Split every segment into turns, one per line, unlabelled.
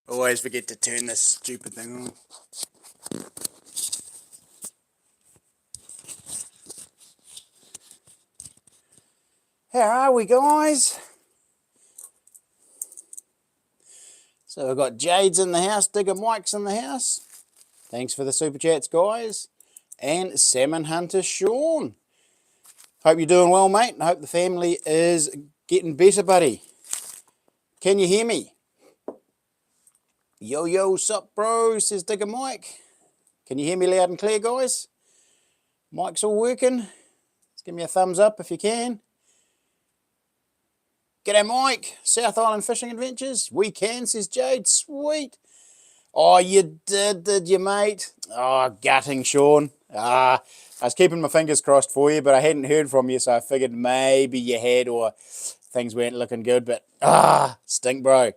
Always forget to turn this stupid thing on. How are we, guys? So we've got Jade's in the house, Digger Mike's in the house. Thanks for the super chats, guys. And Salmon Hunter Sean. Hope you're doing well, mate. I hope the family is getting better, buddy. Can you hear me? Yo, yo, sup, bro, says Digger Mike. Can you hear me loud and clear, guys? Mike's all working. Just give me a thumbs up if you can. G'day, Mike. South Island Fishing Adventures. We can, says Jade. Sweet. Oh, you did you, mate? Oh, gutting, Sean. I was keeping my fingers crossed for you, but I hadn't heard from you, so I figured maybe you had or things weren't looking good. But, stink, bro.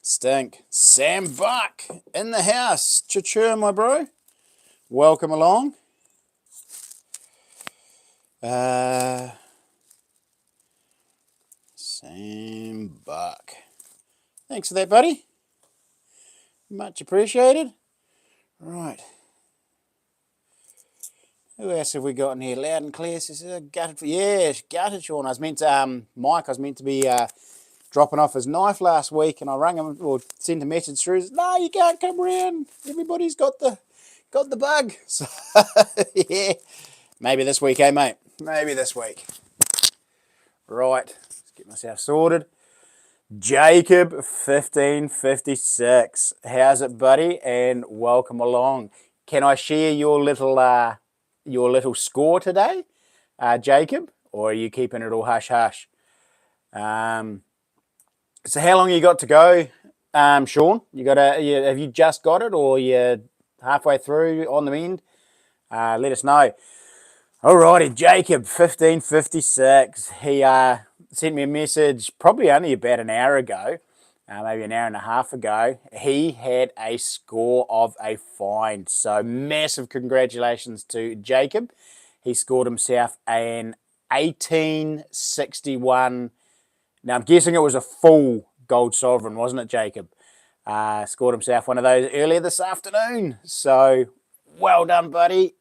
Stink. Sam Buck in the house. Chit, my bro. Welcome along. Sam Buck. Thanks for that, buddy. Much appreciated. Right. Who else have we got in here? Loud and clear says, gutted. Yeah, gutted, Sean. I was meant to, Mike, I was meant to be dropping off his knife last week, and I rang him or sent a message through. Says, no, you can't come around. Everybody's got the bug. So, yeah. Maybe this week, eh, mate? Maybe this week. Right. Let's get myself sorted. Jacob 1556. How's it, buddy? And welcome along. Can I share your little score today, Jacob? Or are you keeping it all hush hush? So how long you got to go, Sean? Have you just got it, or you halfway through on the end? Let us know. Alrighty, Jacob 1556. He sent me a message probably only about an hour ago, maybe an hour and a half ago. He had a score of a find. So massive congratulations to Jacob. He scored himself an 1861. Now I'm guessing it was a full gold sovereign, wasn't it, Jacob? Scored himself one of those earlier this afternoon. So well done, buddy.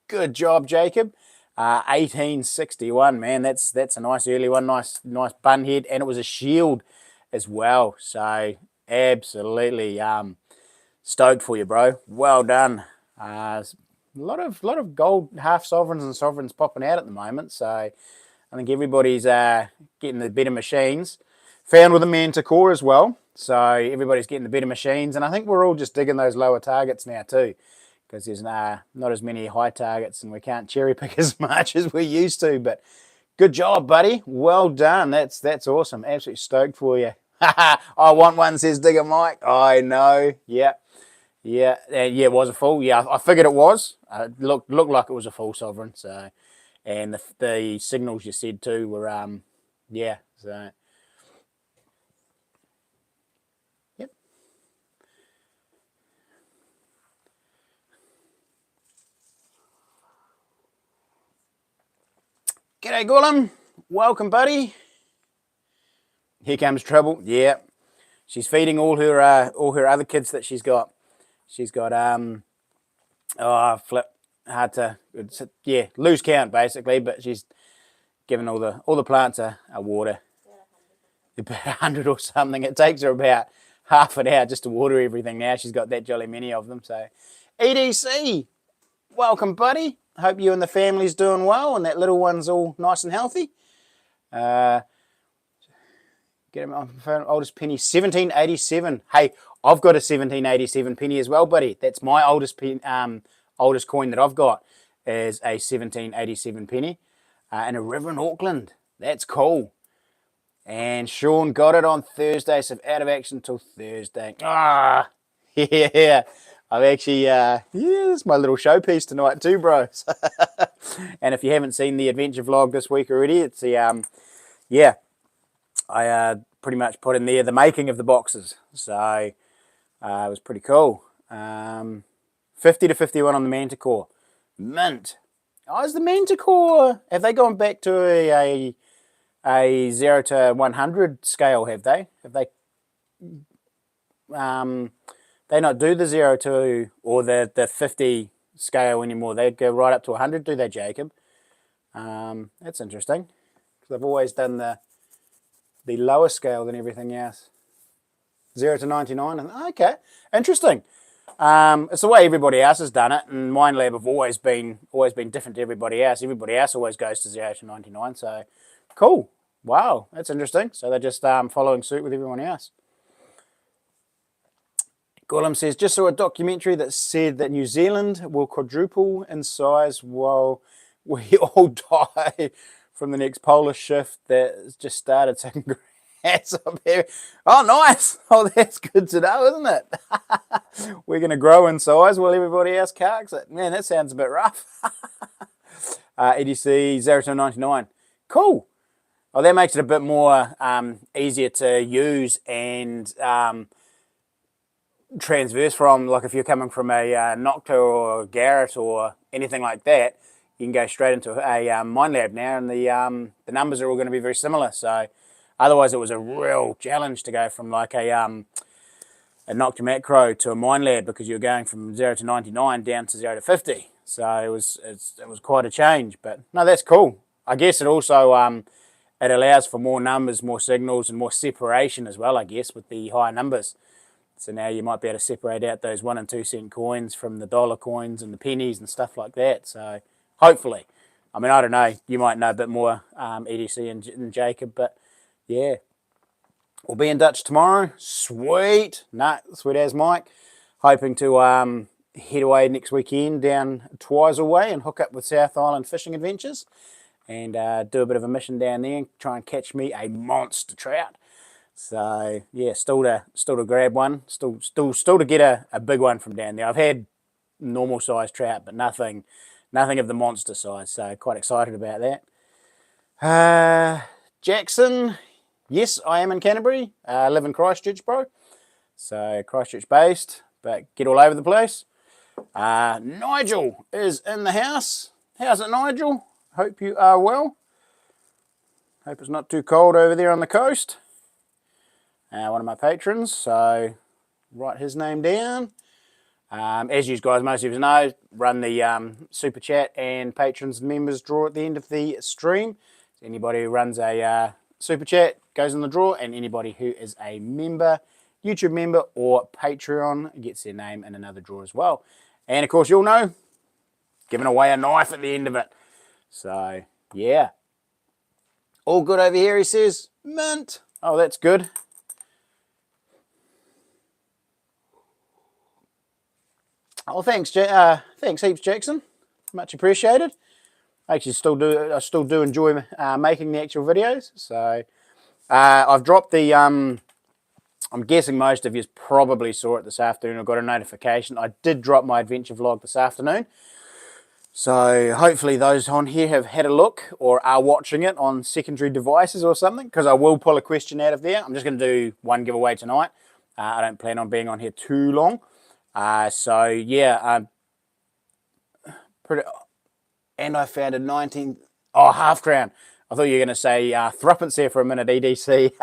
Good job, Jacob. 1861, man. That's a nice early one. Nice bun head, and it was a shield as well. So absolutely stoked for you, bro. Well done. A lot of gold half sovereigns and sovereigns popping out at the moment. So I think everybody's getting the better machines. Found with a manticore as well. So everybody's getting the better machines, and I think we're all just digging those lower targets now too, because there's not as many high targets and we can't cherry pick as much as we used to. But good job, buddy. Well done. That's awesome. Absolutely stoked for you. I want one, says Digger Mike. I know. Yeah. It was a full. Yeah, I figured it was. It looked like it was a full sovereign. So, and the signals you said too were yeah. So. G'day, Gollum. Welcome, buddy. Here comes trouble. Yeah, she's feeding all her other kids that she's got. She's got hard to lose count basically, but she's giving all the plants a water. About 100 or something. It takes her about half an hour just to water everything now. She's got that jolly many of them. So, EDC, welcome, buddy. Hope you and the family's doing well and that little one's all nice and healthy. Get him on phone. Oldest penny, 1787. Hey, I've got a 1787 penny as well, buddy. That's my oldest coin that I've got is a 1787 penny in a river in Auckland. That's cool. And Sean got it on Thursday, so out of action until Thursday. Yeah. I've actually, it's my little showpiece tonight too, bro. And if you haven't seen the adventure vlog this week already, it's the, I pretty much put in there the making of the boxes. So it was pretty cool. 50 to 51 on the manticore. Mint. Oh, is the manticore, have they gone back to a 0 to 100 scale, have they? they not do the 0 to or the 50 scale anymore? They go right up to 100, do they, Jacob? That's interesting, because they've always done the lower scale than everything else. 0 to 99. And okay, interesting. It's the way everybody else has done it, and Minelab have always been different to everybody else. Everybody else always goes to 0 to 99. So cool. Wow, that's interesting. So they're just following suit with everyone else. Gollum says, just saw a documentary that said that New Zealand will quadruple in size while we all die from the next polar shift that just started. So congrats up here. Oh, nice. Oh, that's good to know, isn't it? We're going to grow in size while everybody else carks it. Man, that sounds a bit rough. EDC 0 to 99. Cool. Well, that makes it a bit more easier to use and transverse from. Like if you're coming from a Nocta or a Garrett or anything like that, you can go straight into a Minelab now, and the numbers are all going to be very similar. So otherwise it was a real challenge to go from like a Nocta Macro to a Minelab, because you're going from 0 to 99 down to 0 to 50. So it was quite a change. But no, that's cool. I guess it also it allows for more numbers, more signals, and more separation as well, I guess, with the higher numbers. So now you might be able to separate out those 1 and 2 cent coins from the dollar coins and the pennies and stuff like that. So hopefully, I mean, I don't know, you might know a bit more, EDC and Jacob, but yeah. We'll be in Dutch tomorrow. Sweet. Nah, sweet as Mike. Hoping to head away next weekend down Twizel Way and hook up with South Island Fishing Adventures, and do a bit of a mission down there and try and catch me a monster trout. So yeah, still to grab one, still to get a big one from down there. I've had normal sized trout, but nothing of the monster size. So quite excited about that. Jackson, yes, I am in Canterbury. I live in Christchurch, bro. So Christchurch based, but get all over the place. Nigel is in the house. How's it, Nigel? Hope you are well. Hope it's not too cold over there on the coast. One of my patrons, so write his name down. As you guys, most of you know, run the super chat and patrons and members draw at the end of the stream. So anybody who runs a super chat goes in the draw, and anybody who is a member, YouTube member or Patreon, gets their name in another draw as well. And of course, you'll know, giving away a knife at the end of it. So yeah, all good over here, he says. Mint. Oh, that's good. Oh, thanks heaps, Jackson. Much appreciated. I still do enjoy making the actual videos. So I've dropped the. I'm guessing most of you probably saw it this afternoon. I got a notification. I did drop my adventure vlog this afternoon. So hopefully those on here have had a look or are watching it on secondary devices or something, because I will pull a question out of there. I'm just going to do one giveaway tonight. I don't plan on being on here too long. So yeah, and I found a 19, half crown. I thought you were going to say threepence there for a minute, EDC.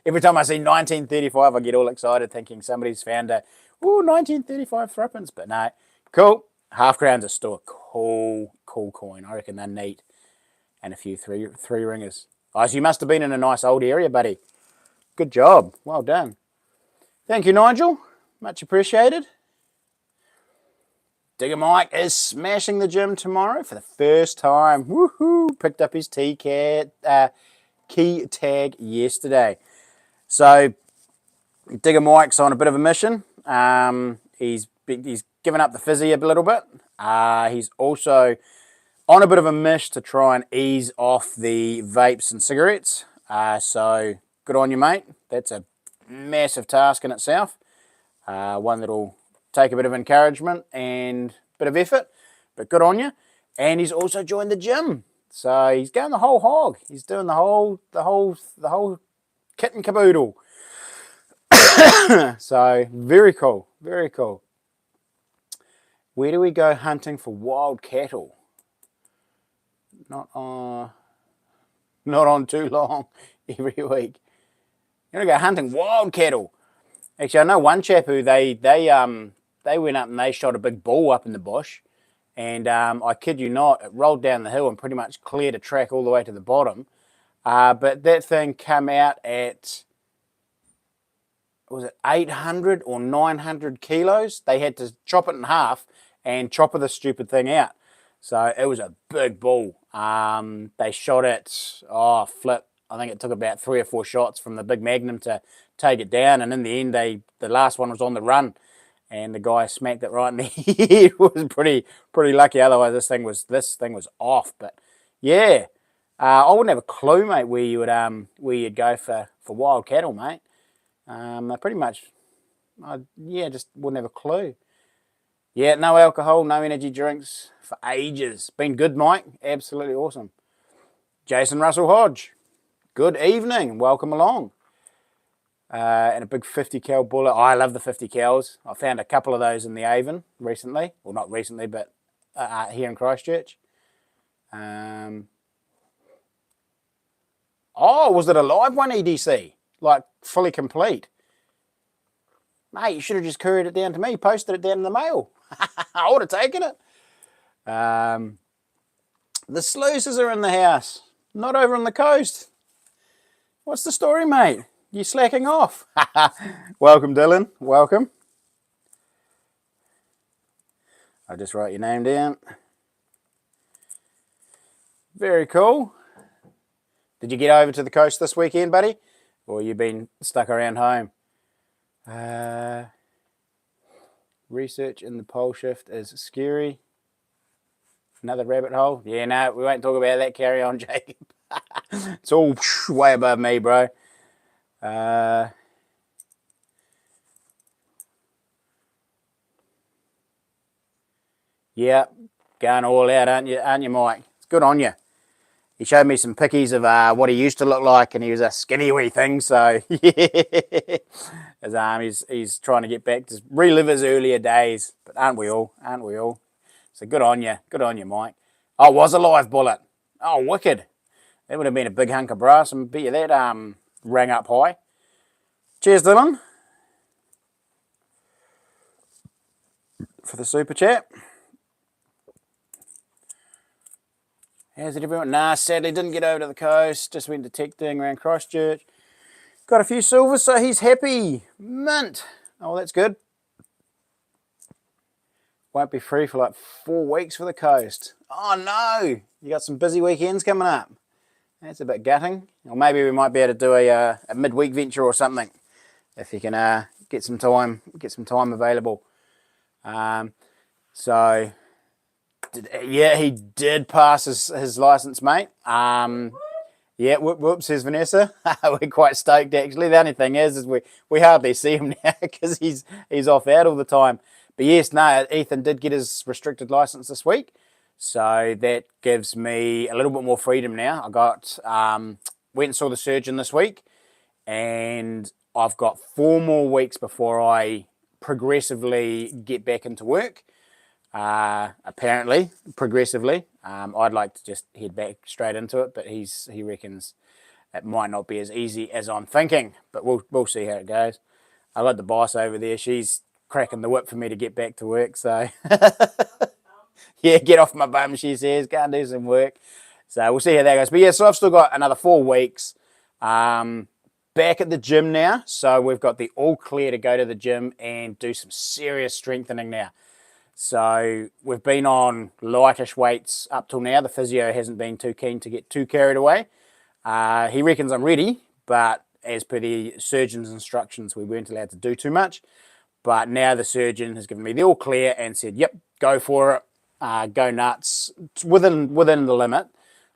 Every time I see 1935, I get all excited thinking somebody's found a 1935 threepence. But no, cool. Half crown's are still a cool coin. I reckon they're neat. And a few three ringers. Oh, so you must have been in a nice old area, buddy. Good job. Well done. Thank you, Nigel. Much appreciated. Digger Mike is smashing the gym tomorrow for the first time. Woohoo! Picked up his key tag yesterday. So Digger Mike's on a bit of a mission. He's given up the fizzy a little bit. He's also on a bit of a mish to try and ease off the vapes and cigarettes. So good on you, mate. That's a massive task in itself. One that'll take a bit of encouragement and a bit of effort, but good on you. And he's also joined the gym, so he's going the whole hog. He's doing the whole kit and caboodle. So very cool, very cool. Where do we go hunting for wild cattle? Not on too long every week. You're gonna go hunting wild cattle. Actually, I know one chap who they went up and they shot a big bull up in the bush, and I kid you not, it rolled down the hill and pretty much cleared a track all the way to the bottom. But that thing came out at, was it 800 or 900 kilos? They had to chop it in half and chopper the stupid thing out. So it was a big bull. They shot it, oh flip, I think it took about 3 or 4 shots from the big Magnum to take it down, and in the end, the last one was on the run, and the guy smacked it right in the head. It was pretty lucky. Otherwise, this thing was off. But yeah, I wouldn't have a clue, mate, where you'd go for wild cattle, mate. I pretty much, just wouldn't have a clue. Yeah, no alcohol, no energy drinks for ages. Been good, Mike. Absolutely awesome. Jason Russell Hodge, good evening. Welcome along. And a big 50 cal bullet. I love the 50 cals. I found a couple of those in the Avon recently. Well, not recently, but here in Christchurch. Oh, was it a live one, EDC? Like, fully complete? Mate, you should have just couriered it down to me, posted it down in the mail. I would have taken it. The sluices are in the house, not over on the coast. What's the story, mate? You slacking off? Welcome, Dylan. Welcome. I'll just write your name down. Very cool. Did you get over to the coast this weekend, buddy? Or you been stuck around home? Research in the pole shift is scary. Another rabbit hole? Yeah, no, we won't talk about that. Carry on, Jacob. It's all way above me, bro. Yeah, going all out, aren't you, Mike? It's good on you. He showed me some pickies of what he used to look like, and he was a skinny wee thing. So yeah, he's trying to get back to relive his earlier days. But aren't we all? Aren't we all? So good on you, Mike. Oh, it was a live bullet. Oh, wicked. That would have been a big hunk of brass, and bet you that rang up high. Cheers, Dylan, for the super chat. How's it, everyone? Nah, sadly didn't get over to the coast. Just went detecting around Christchurch. Got a few silvers, so he's happy. Mint. Oh, that's good. Won't be free for like 4 weeks for the coast. Oh no, you got some busy weekends coming up. That's a bit gutting. Or maybe we might be able to do a midweek venture or something, if you can get some time available. So yeah, he did pass his license, mate. Yeah, whoop, says Vanessa. We're quite stoked, actually. The only thing is we hardly see him now because he's off out all the time. But yes, no, Ethan did get his restricted license this week, so that gives me a little bit more freedom now. I got went and saw the surgeon this week, and I've got 4 more weeks before I progressively get back into work. Apparently, progressively. I'd like to just head back straight into it, but he reckons it might not be as easy as I'm thinking. But we'll see how it goes. I got the boss over there. She's cracking the whip for me to get back to work. So yeah, get off my bum, she says. Go and do some work. So we'll see how that goes. But yeah, so I've still got another 4 weeks. Back at the gym now. So we've got the all clear to go to the gym and do some serious strengthening now. So we've been on lightish weights up till now. The physio hasn't been too keen to get too carried away. He reckons I'm ready, but as per the surgeon's instructions, we weren't allowed to do too much. But now the surgeon has given me the all clear and said, yep, go for it, go nuts. It's within the limit.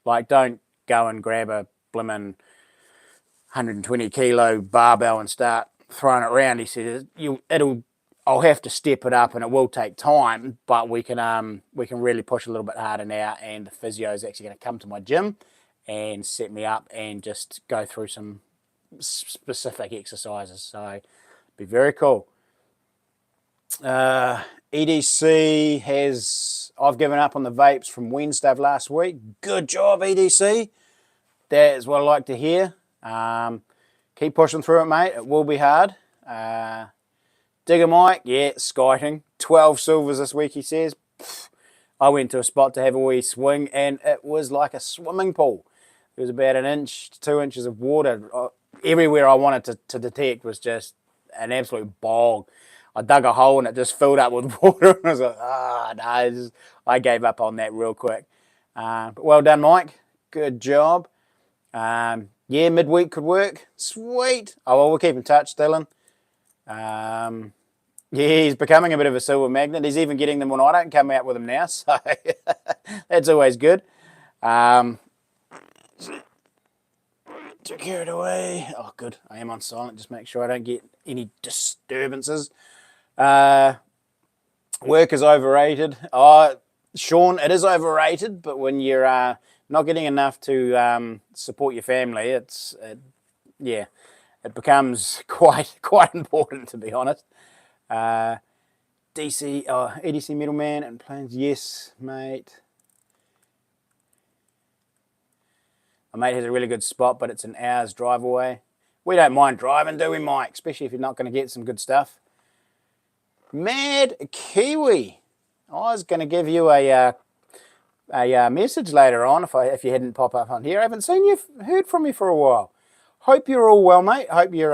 Like, don't go and grab a blimmin' 120 kilo barbell and start throwing it around. He said, I'll have to step it up and it will take time, but we can really push a little bit harder now, and the physio is actually going to come to my gym and set me up and just go through some specific exercises. So it'd be very cool. EDC I've given up on the vapes from Wednesday of last week. Good job, EDC. That is what I like to hear. Keep pushing through it, mate. It will be hard. Digger Mike, yeah, skiting. 12 silvers this week, he says. Pfft. I went to a spot to have a wee swing, and it was like a swimming pool. There was about 1 inch to 2 inches of water. Everywhere I wanted to detect was just an absolute bog. I dug a hole and it just filled up with water. And I was like, no, I gave up on that real quick. But well done, Mike. Good job. Yeah, midweek could work. Sweet. Oh, well, we'll keep in touch, Dylan. Yeah, he's becoming a bit of a silver magnet. He's even getting them when I don't come out with them now, so that's always good. Too carried away. Oh, good. I am on silent. Just make sure I don't get any disturbances. Work is overrated. Sean, it is overrated, but when you're not getting enough to support your family, it becomes quite important, to be honest. EDC middleman and plans. Yes, mate. My mate has a really good spot, but it's an hour's drive away. We don't mind driving, do we, Mike? Especially if you're not going to get some good stuff. Mad Kiwi. I was going to give you a message later on if you hadn't pop up on here. I haven't seen you, heard from you for a while. Hope you're all well, mate. Hope you're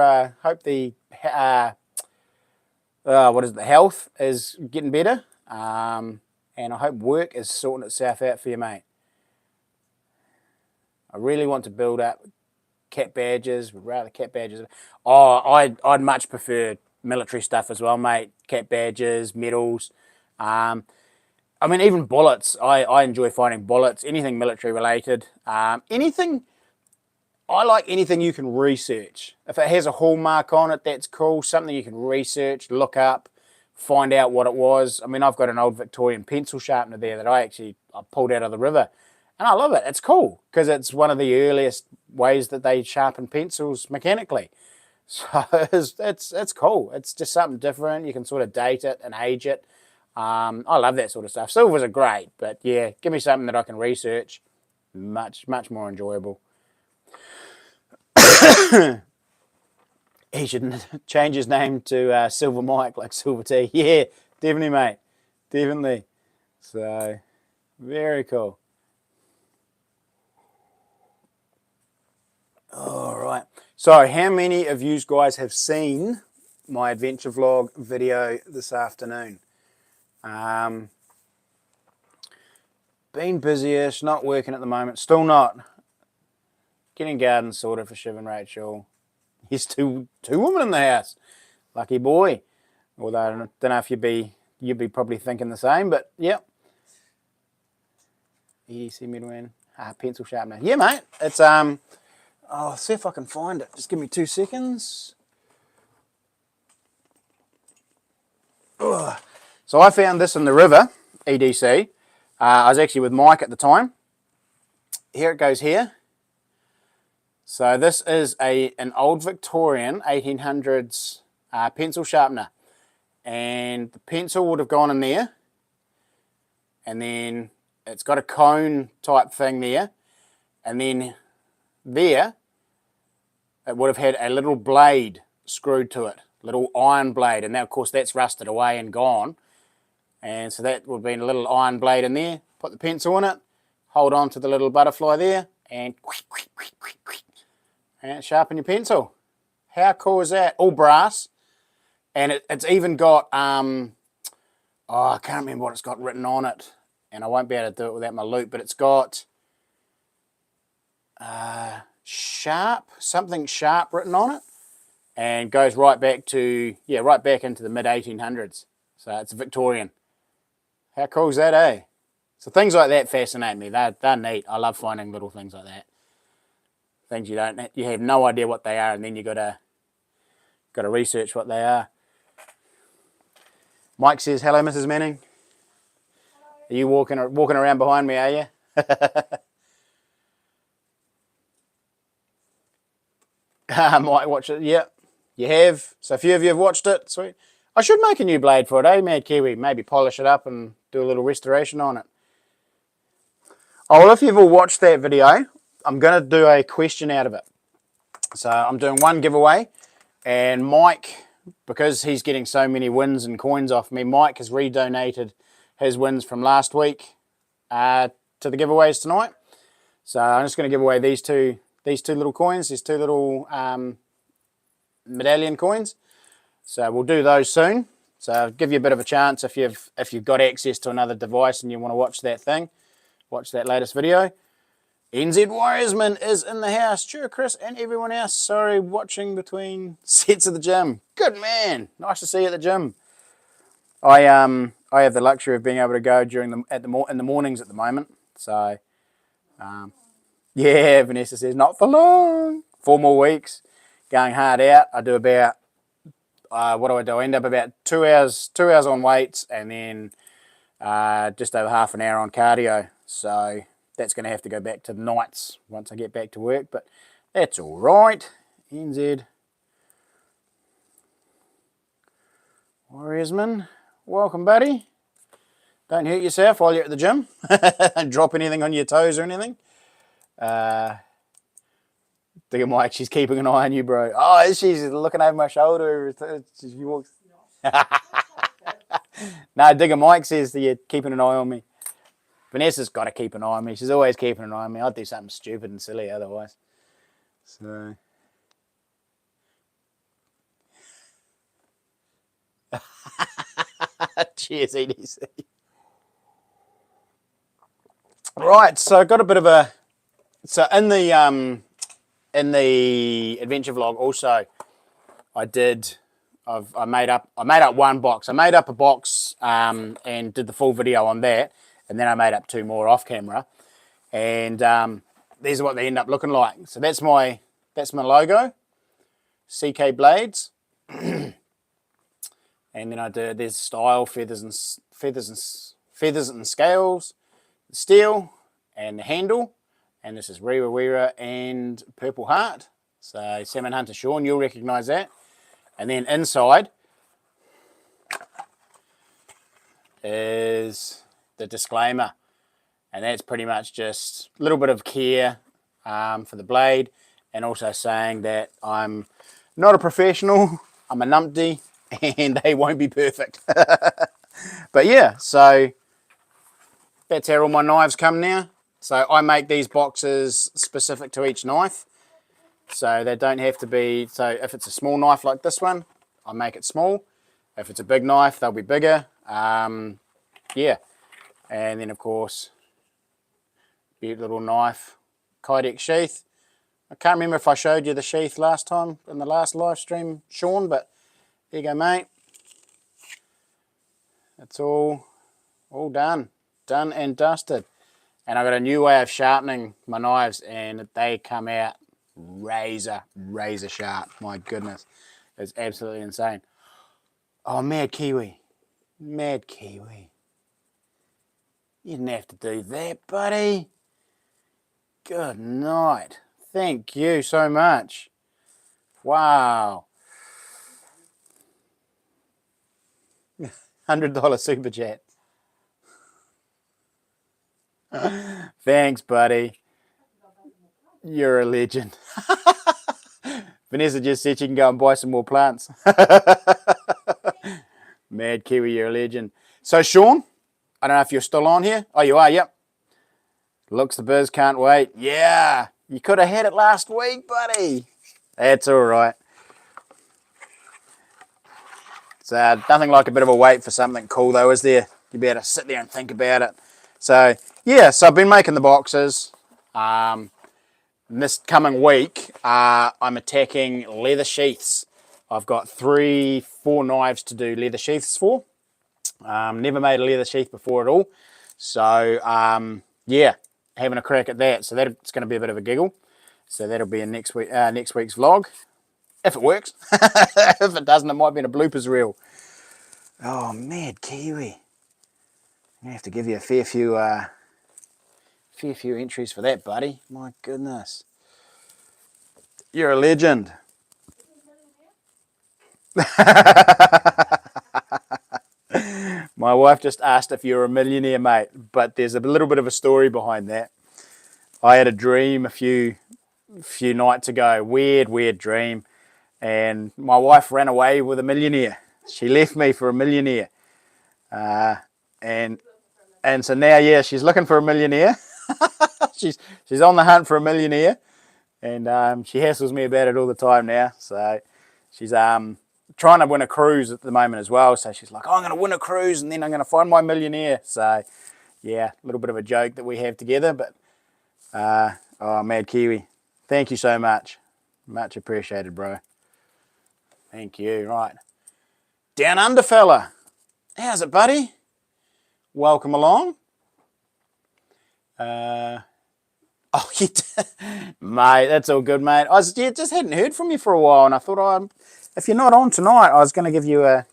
the health is getting better. And I hope work is sorting itself out for you, mate. I really want to build up cat badges. Would rather cat badges. Oh, I'd much prefer military stuff as well, mate. Cat badges, medals. I mean, even bullets. I enjoy finding bullets. Anything military related. Anything. I like anything you can research. If it has a hallmark on it, that's cool. Something you can research, look up, find out what it was. I mean, I've got an old Victorian pencil sharpener there that I pulled out of the river. And I love it. It's cool because it's one of the earliest ways that they sharpen pencils mechanically. So it's cool. It's just something different. You can sort of date it and age it. I love that sort of stuff. Silvers are great, but yeah, give me something that I can research. Much more enjoyable. He should change his name to Silver Mike, like Silver T. Yeah, definitely, mate. Definitely. So, very cool. All right. So, how many of you guys have seen my adventure vlog video this afternoon? Been busy-ish, not working at the moment. Still not. Getting gardens sorted for Shiv and Rachel. He's two women in the house. Lucky boy. Although I don't know if you'd be probably thinking the same, but yep. EDC middleman. Pencil sharpener. Yeah, mate. It's I'll see if I can find it. Just give me 2 seconds. Ugh. So I found this in the river, EDC. I was actually with Mike at the time. Here it goes here. So this is an old Victorian 1800s pencil sharpener. And the pencil would have gone in there. And then it's got a cone type thing there. And then there, it would have had a little blade screwed to it. Little iron blade. And now, of course, that's rusted away and gone. And so that would have been a little iron blade in there. Put the pencil in it. Hold on to the little butterfly there. And sharpen your pencil. How cool is that? All brass. And it's even got, I can't remember what it's got written on it. And I won't be able to do it without my loop. But it's got something sharp written on it. And goes right back to, right back into the mid-1800s. So it's Victorian. How cool is that, eh? So things like that fascinate me. They're neat. I love finding little things like that. Things you have no idea what they are, and then you gotta research what they are. Mike says, "Hello, Mrs. Manning. Are you walking around behind me? Are you?" Might watch it. Yeah, you have. So a few of you have watched it. Sweet. I should make a new blade for it, eh, Mad Kiwi? Maybe polish it up and do a little restoration on it. Oh, well, if you've all watched that video, I'm going to do a question out of it. So I'm doing one giveaway, and Mike because he's getting so many wins and coins off me, Mike has redonated his wins from last week to the giveaways tonight. So I'm just going to give away these two little coins, these two little medallion coins. So we'll do those soon. So I'll give you a bit of a chance if you've got access to another device and you want to watch that latest video. NZ Warriorsman is in the house. Sure, Chris and everyone else. Sorry, watching between sets of the gym. Good man. Nice to see you at the gym. I have the luxury of being able to go in the mornings at the moment. So, yeah, Vanessa says not for long. 4 more weeks, going hard out. I do about what do I do? I end up about 2 hours on weights, and then just over half an hour on cardio. So that's going to have to go back to the nights once I get back to work, but that's all right. NZ Warriorsman, welcome, buddy. Don't hurt yourself while you're at the gym. Don't drop anything on your toes or anything. Digger Mike, she's keeping an eye on you, bro. Oh, she's looking over my shoulder. She walks. No, Digger Mike says that you're keeping an eye on me. Vanessa's got to keep an eye on me. She's always keeping an eye on me. I'd do something stupid and silly otherwise. So. Cheers, EDC. Right, so I got a bit of a. So in the adventure vlog also, I made up one box. I made up a box and did the full video on that, and then I made up 2 more off camera, and these are what they end up looking like. So that's my logo, CK Blades, and then there's style, feathers and scales, steel, and the handle, and this is Rewa Wera and Purple Heart. So Salmon Hunter Sean, you'll recognise that. And then inside is the disclaimer, and that's pretty much just a little bit of care for the blade, and also saying that I'm not a professional, I'm a numpty, and they won't be perfect. But yeah, so that's how all my knives come now. So I make these boxes specific to each knife. So they don't have to be, so if it's a small knife like this one, I make it small. If it's a big knife, they'll be bigger. Yeah. And then of course, beautiful little knife, Kydex sheath. I can't remember if I showed you the sheath last time in the last live stream, Sean, but there you go, mate. It's all done. Done and dusted. And I've got a new way of sharpening my knives, and they come out razor sharp. My goodness, it's absolutely insane. Oh, Mad Kiwi, you didn't have to do that, buddy. Good night. Thank you so much. Wow. $100 super chat. Thanks, buddy. You're a legend. Vanessa just said she can go and buy some more plants. Mad Kiwi, you're a legend. So, Sean, I don't know if you're still on here. Oh, you are, yep. Looks the biz, can't wait. Yeah, you could have had it last week, buddy. That's all right. It's nothing like a bit of a wait for something cool, though, is there? You better sit there and think about it. So, yeah, so I've been making the boxes. This coming week, I'm attacking leather sheaths. I've got 4 knives to do leather sheaths for. Never made a leather sheath before at all. So, yeah, having a crack at that. So that's going to be a bit of a giggle. So that'll be in next week's vlog. If it works. If it doesn't, it might be in a bloopers reel. Oh, Mad Kiwi. I'm going to have to give you a fair few entries for that, buddy. My goodness. You're a legend. My wife just asked if you're a millionaire, mate, but there's a little bit of a story behind that. I had a dream a few nights ago, weird dream, and my wife ran away with a millionaire. She left me for a millionaire. And so now, yeah, she's looking for a millionaire. she's on the hunt for a millionaire, and she hassles me about it all the time now. So she's trying to win a cruise at the moment as well. So she's like, oh, I'm going to win a cruise, and then I'm going to find my millionaire. So yeah, a little bit of a joke that we have together. But oh, Mad Kiwi, thank you so much. Much appreciated, bro. Thank you. Right, down under fella. How's it, buddy? Welcome along. Oh, mate, that's all good, mate. Just hadn't heard from you for a while, and I thought, if you're not on tonight, I was going to give you a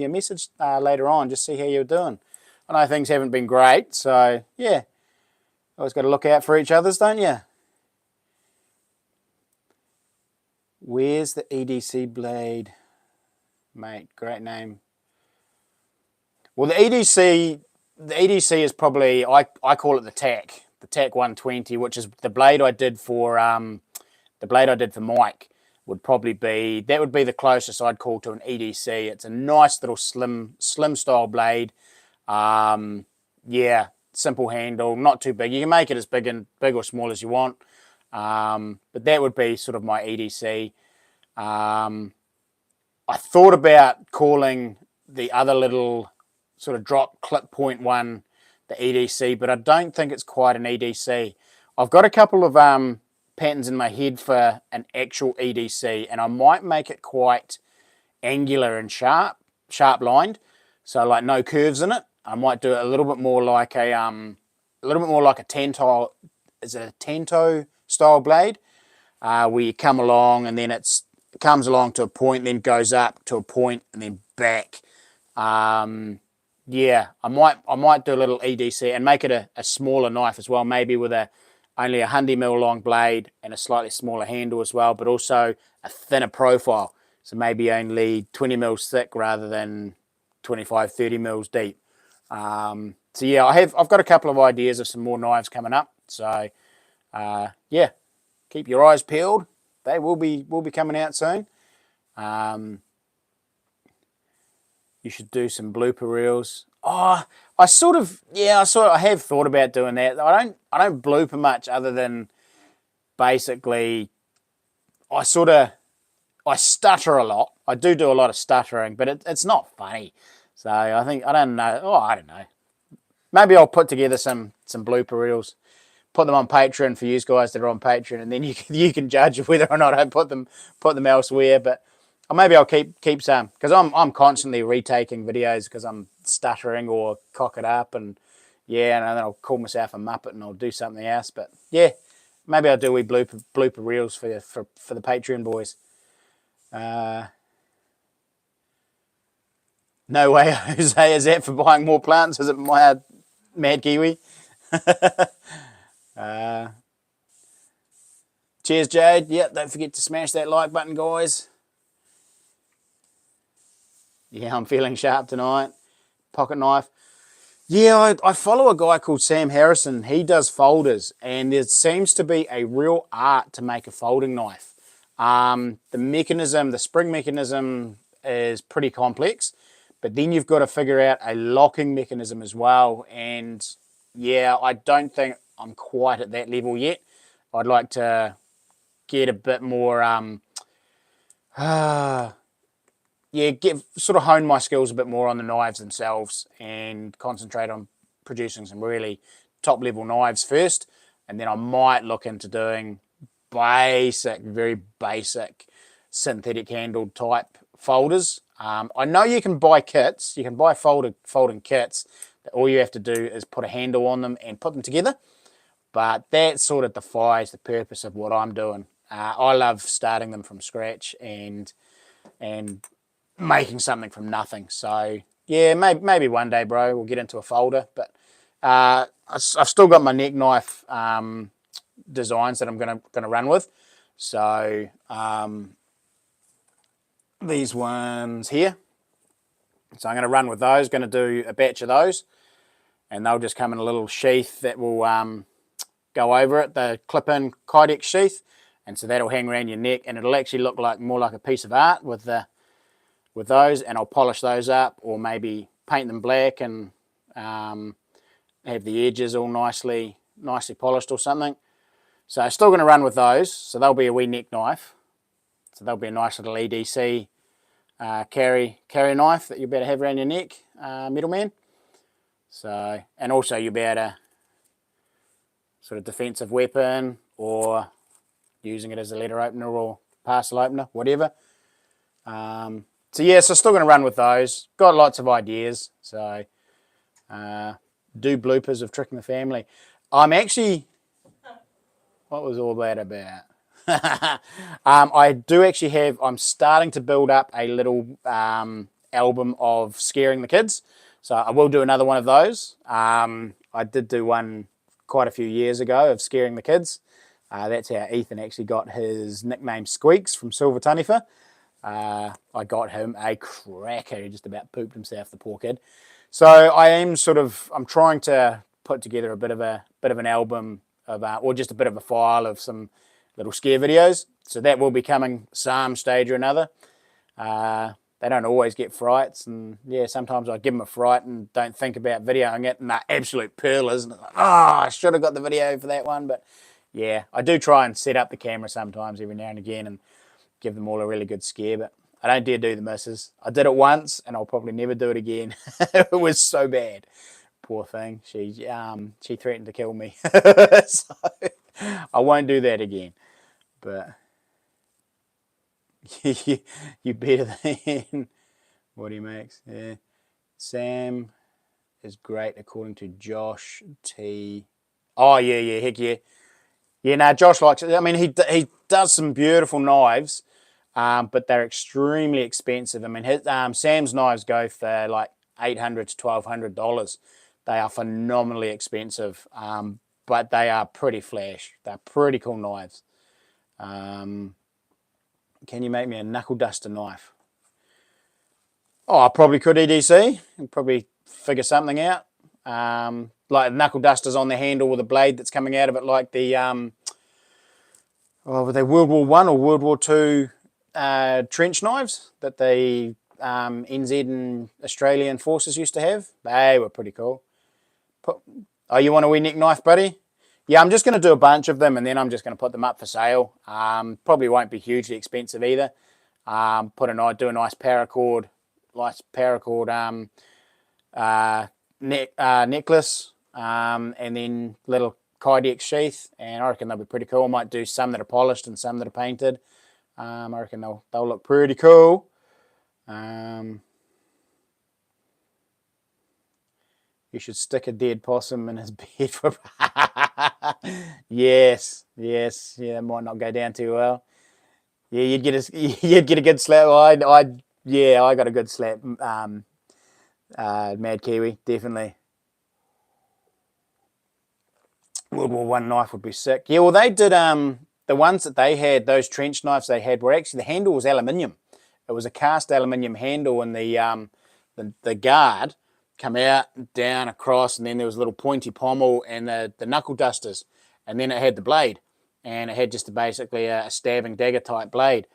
message later on, just see how you're doing. I know things haven't been great, so yeah, always got to look out for each other's, don't you? Where's the EDC blade, mate? Great name. Well, the EDC is probably, I call it the TAC 120, which is the blade I did for Mike. Would probably be the closest I'd call to an EDC. It's a nice little slim style blade. Yeah, simple handle, not too big. You can make it as big or small as you want. But that would be sort of my EDC. I thought about calling the other little sort of drop clip point one the EDC, but I don't think it's quite an EDC. I've got a couple of patterns in my head for an actual EDC, and I might make it quite angular and sharp lined, so like no curves in it. I might do it a little bit more like a Tanto. Is it a Tanto style blade? Where you come along and then it comes along to a point, then goes up to a point and then back. Yeah, I might do a little EDC and make it a smaller knife as well, maybe with only a 100mm long blade and a slightly smaller handle as well, but also a thinner profile. So maybe only 20mm thick rather than 25, 30mm deep. So yeah, I've got a couple of ideas of some more knives coming up. So yeah, keep your eyes peeled. They will be coming out soon. You should do some blooper reels. Oh, I have thought about doing that. I don't blooper much other than basically I stutter a lot. I do a lot of stuttering, but it's not funny. So I don't know. Maybe I'll put together some blooper reels, put them on Patreon for you guys that are on Patreon, and then you can judge whether or not I put them elsewhere. But or maybe I'll keep some, because I'm constantly retaking videos because I'm stuttering or cock it up, and yeah, and then I'll call myself a muppet and I'll do something else. But yeah, maybe I'll do blooper reels for the Patreon boys. No way, Jose, is that for buying more plants? Is it my Mad Kiwi? Cheers, Jade. Yeah, don't forget to smash that like button, guys. Yeah, I'm feeling sharp tonight. Pocket knife. Yeah, I follow a guy called Sam Harrison. He does folders, and there seems to be a real art to make a folding knife. The spring mechanism is pretty complex, but then you've got to figure out a locking mechanism as well. And yeah, I don't think I'm quite at that level yet. I'd like to get a bit more, sort of hone my skills a bit more on the knives themselves and concentrate on producing some really top level knives first, and then I might look into doing very basic synthetic handled type folders. I know you can buy kits, you can buy folding kits that all you have to do is put a handle on them and put them together, but that sort of defies the purpose of what I'm doing. I love starting them from scratch and making something from nothing. So yeah, maybe one day, bro, we'll get into a folder. But I've still got my neck knife designs that I'm gonna run with. So these ones here. So I'm gonna run with those. Going to do a batch of those, and they'll just come in a little sheath that will go over it, the clip-in Kydex sheath, and so that'll hang around your neck, and it'll actually look like more like a piece of art with those. And I'll polish those up, or maybe paint them black and have the edges all nicely polished or something. So still going to run with those. So they'll be a wee neck knife. So they'll be a nice little EDC carry knife that you better have around your neck, middleman. So, and also you'll be able to sort of defensive weapon, or using it as a letter opener or parcel opener, whatever. So yeah, so still going to run with those. Got lots of ideas. So do bloopers of tricking the family. I'm actually, what was all that about? I do actually have, I'm starting to build up a little album of scaring the kids. So I will do another one of those. I did do one quite a few years ago of scaring the kids. That's how Ethan actually got his nickname Squeaks from Silver Taniwha. I got him a cracker. He just about pooped himself, the poor kid. So I'm trying to put together a bit of an album of, or just a bit of a file of some little scare videos. So that will be coming some stage or another. They don't always get frights, and yeah, sometimes I give them a fright and don't think about videoing it, and they're absolute pearlers. And like, I should have got the video for that one, but yeah, I do try and set up the camera sometimes every now and again and give them all a really good scare, but I don't dare do the misses. I did it once, and I'll probably never do it again. It was so bad. Poor thing. She threatened to kill me, so I won't do that again. But you better than what he makes. Yeah, Sam is great according to Josh T. Oh yeah, heck yeah. Yeah, no, Josh likes it. I mean, he does some beautiful knives, but they're extremely expensive. I mean, Sam's knives go for like $800 to $1,200. They are phenomenally expensive, but they are pretty flash. They're pretty cool knives. Can you make me a knuckle duster knife? Oh, I probably could EDC and probably figure something out. Like knuckle dusters on the handle with a blade that's coming out of it, like the were they World War One or World War Two trench knives that the NZ and Australian forces used to have? They were pretty cool. Oh, you want a wee neck knife, buddy? Yeah, I'm just going to do a bunch of them, and then I'm just going to put them up for sale. Probably won't be hugely expensive either. Do a nice paracord necklace, and then little Kydex sheath, and I reckon they'll be pretty cool. I might do some that are polished and some that are painted. I reckon they'll look pretty cool. You should stick a dead possum in his bed for. Yes, yeah, that might not go down too well. Yeah, you'd get a good slap. I got a good slap. Mad Kiwi, definitely. World War One knife would be sick. Yeah, well, they did. The ones that they had, those trench knives they had, were actually, the handle was aluminium. It was a cast aluminium handle, and the guard come out, down, across, and then there was a little pointy pommel and the knuckle dusters, and then it had the blade, and it had just basically a stabbing dagger type blade.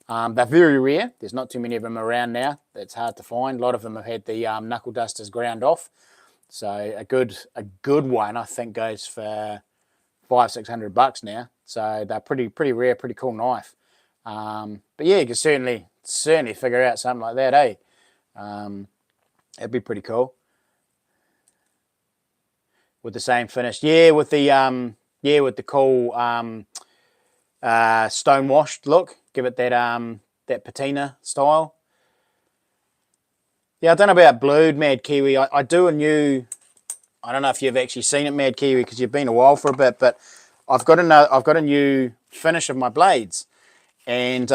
They're very rare. There's not too many of them around now. It's hard to find. A lot of them have had the knuckle dusters ground off. So a good one, I think, goes for $500-600 now. So they're pretty rare, pretty cool knife. But yeah, you can certainly figure out something like that, eh? It'd be pretty cool. With the same finish, yeah, with the cool stone washed look. Give it that patina style. Yeah, I don't know about blued Mad Kiwi. I do a new. I don't know if you've actually seen it, Mad Kiwi, because you've been a while for a bit. But I've got a new finish of my blades, and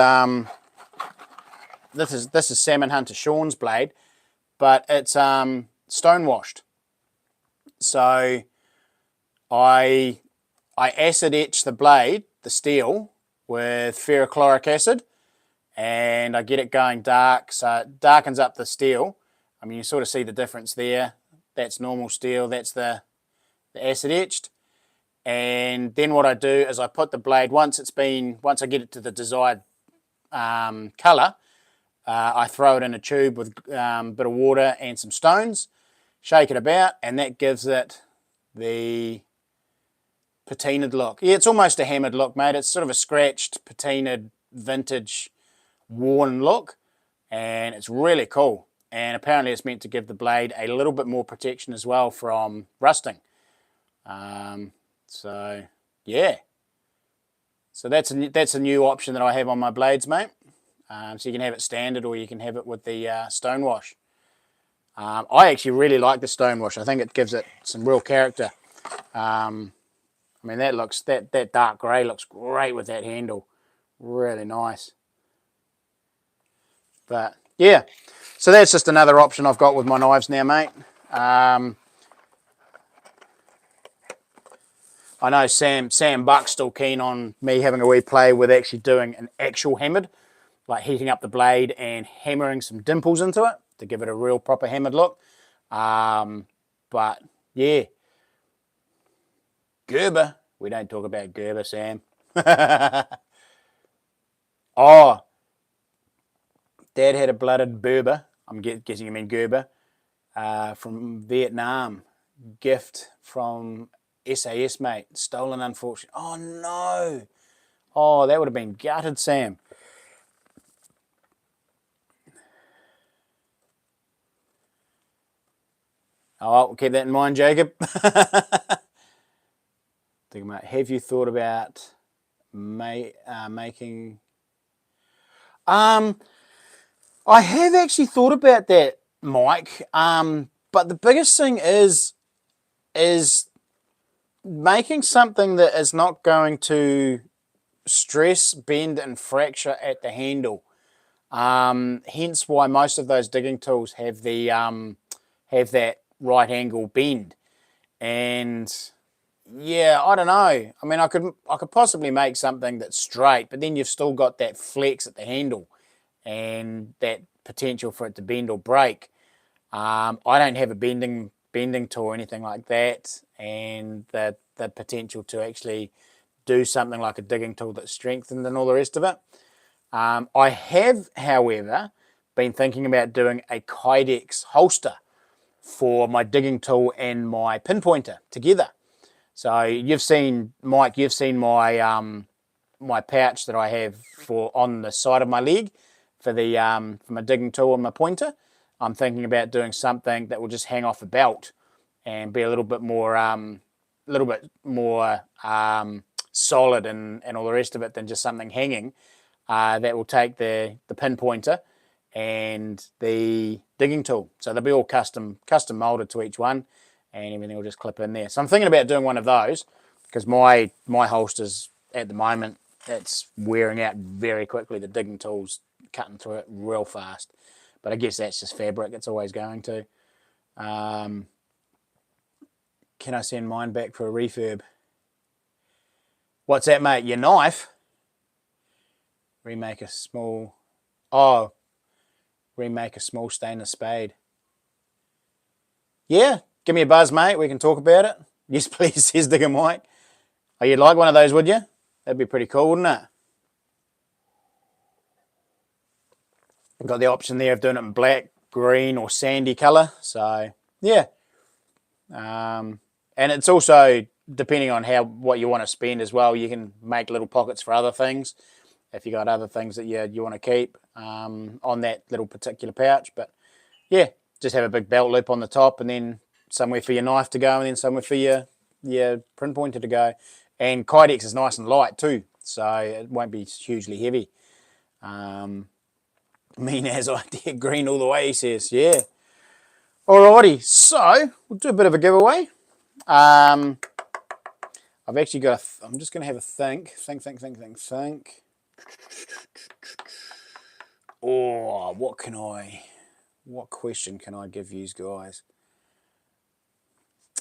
this is Salmon Hunter Sean's blade, but it's stone washed. So I acid etch the blade, the steel, with ferrochloric acid, and I get it going dark, so it darkens up the steel. I mean, you sort of see the difference there. That's normal steel, that's the acid etched. And then what I do is I put the blade, once I get it to the desired colour, I throw it in a tube with a bit of water and some stones, shake it about, and that gives it the patinaed look. Yeah, it's almost a hammered look, mate. It's sort of a scratched, patinaed, vintage, worn look, and it's really cool. And apparently it's meant to give the blade a little bit more protection as well from rusting. So, yeah. So that's a new option that I have on my blades, mate. So you can have it standard or you can have it with the stonewash. I actually really like the stonewash. I think it gives it some real character. I mean, that dark grey looks great with that handle. Really nice. But, yeah. So that's just another option I've got with my knives now, mate. I know Sam Buck's still keen on me having a wee play with actually doing an actual hammered, like heating up the blade and hammering some dimples into it to give it a real proper hammered look. But yeah, Gerber. We don't talk about Gerber, Sam. Oh, Dad had a blooded Berber. I'm guessing you mean Gerber. From Vietnam. Gift from SAS, mate. Stolen, unfortunately. Oh, no. Oh, that would have been gutted, Sam. Oh, we'll keep that in mind, Jacob. Think about, have you thought about making... I have actually thought about that, Mike. But the biggest thing is making something that is not going to stress, bend, and fracture at the handle. Hence why most of those digging tools have the have that right angle bend. And yeah, I don't know. I mean, I could possibly make something that's straight, but then you've still got that flex at the handle and that potential for it to bend or break. I don't have a bending tool or anything like that, and the potential to actually do something like a digging tool that's strengthened and all the rest of it. I have, however, been thinking about doing a Kydex holster for my digging tool and my pinpointer together. So you've seen, Mike, my my pouch that I have for on the side of my leg for the for my digging tool and my pointer. I'm thinking about doing something that will just hang off a belt and be a little bit more solid and all the rest of it than just something hanging. That will take the pinpointer and the digging tool. So they'll be all custom molded to each one, and everything will just clip in there. So I'm thinking about doing one of those because my holsters at the moment, it's wearing out very quickly. The digging tool's cutting through it real fast. But I guess that's just fabric. It's always going to. Can I send mine back for a refurb? What's that, mate? Your knife? Remake a small stainless spade. Yeah, give me a buzz, mate. We can talk about it. Yes, please, says Digger Mike. Oh, you'd like one of those, would you? That'd be pretty cool, wouldn't it? I've got the option there of doing it in black, green, or sandy colour. So, yeah. And it's also, depending on what you want to spend as well, you can make little pockets for other things if you got other things that you want to keep on that little particular pouch. But, yeah, just have a big belt loop on the top and then somewhere for your knife to go and then somewhere for your print pointer to go. And Kydex is nice and light too, so it won't be hugely heavy. Mean as idea, green all the way, he says. Yeah. Alrighty, so we'll do a bit of a giveaway. I've actually got I'm just going to have a think. Oh, what question can I give you guys?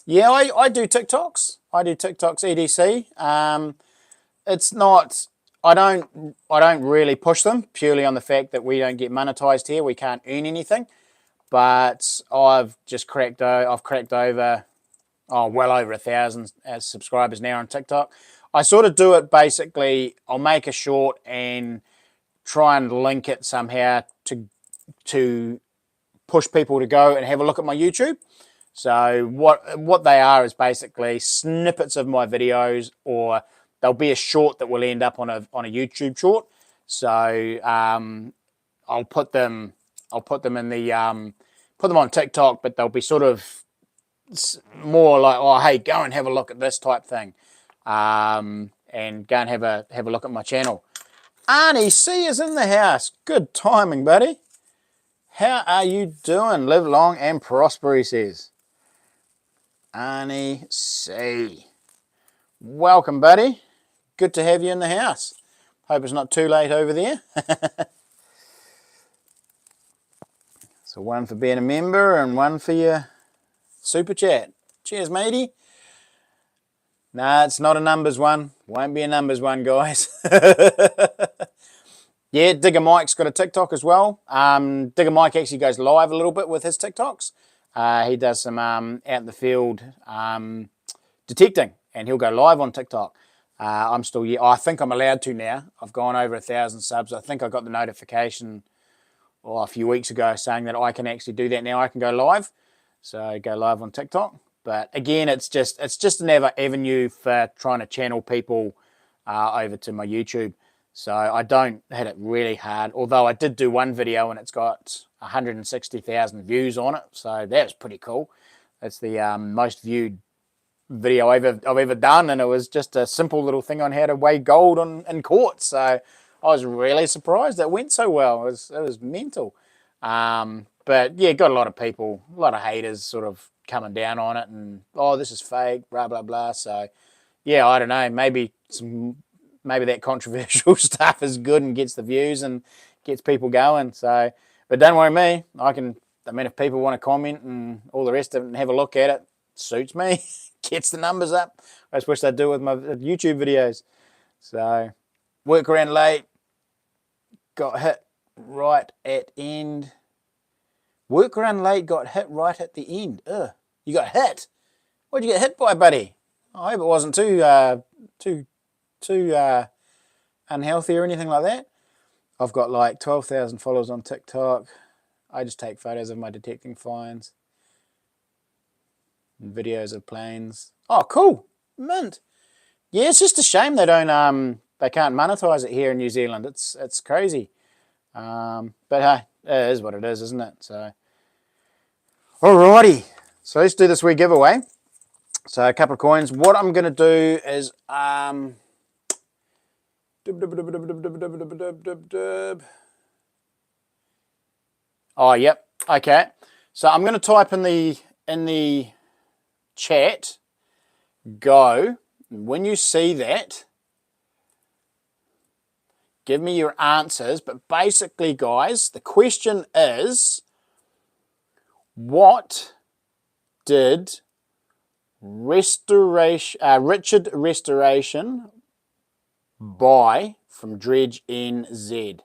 Yeah, I do TikToks. EDC. It's not... I don't really push them purely on the fact that we don't get monetized here. We can't earn anything. But I've cracked over well over 1,000 subscribers now on TikTok. I sort of do it basically, I'll make a short and try and link it somehow to push people to go and have a look at my YouTube. So what they are is basically snippets of my videos, or there'll be a short that will end up on a YouTube short. So I'll put them in the put them on TikTok, but they'll be sort of more like, oh hey, go and have a look at this type thing, and go and have a look at my channel. Arnie C is in the house. Good timing, buddy. How are you doing? Live long and prosper, he says. Arnie C. Welcome, buddy. Good to have you in the house. Hope it's not too late over there. So one for being a member and one for your super chat. Cheers, matey. Nah, it's not a numbers one. Won't be a numbers one, guys. Yeah, Digger Mike's got a TikTok as well. Digger Mike actually goes live a little bit with his TikToks. He does some out in the field detecting, and he'll go live on TikTok. I'm still, I think I'm allowed to now. I've gone over 1,000 subs. I think I got the notification a few weeks ago saying that I can actually do that now. I can go live, so go live on TikTok. But again, it's just another avenue for trying to channel people over to my YouTube. So I don't hit it really hard, although I did do one video and it's got 160,000 views on it. So that's pretty cool. It's the most viewed video I've ever done, and it was just a simple little thing on how to weigh gold in quartz. So I was really surprised it went so well. It was mental. But yeah, got a lot of people, a lot of haters sort of coming down on it, and oh, this is fake, blah blah blah. So yeah, I don't know, maybe that controversial stuff is good and gets the views and gets people going. So, but don't worry me, I mean, if people want to comment and all the rest of it and have a look at it, suits me. Gets the numbers up. I just wish they'd do it with my YouTube videos. So, work around late, got hit right at end. Work around late, got hit right at the end. Ugh, you got hit? What'd you get hit by, buddy? I hope it wasn't too unhealthy or anything like that. I've got like 12,000 followers on TikTok. I just take photos of my detecting finds and videos of planes. Oh, cool, mint. Yeah, it's just a shame they don't they can't monetize it here in New Zealand. It's crazy. But hey, it is what it is, isn't it? So, alrighty. So let's do this wee giveaway. So a couple of coins. What I'm gonna do is oh, yep. Okay. So I'm going to type in the chat, go. When you see that, give me your answers. But basically, guys, the question is, what did Richard Restoration buy from Dredge NZ?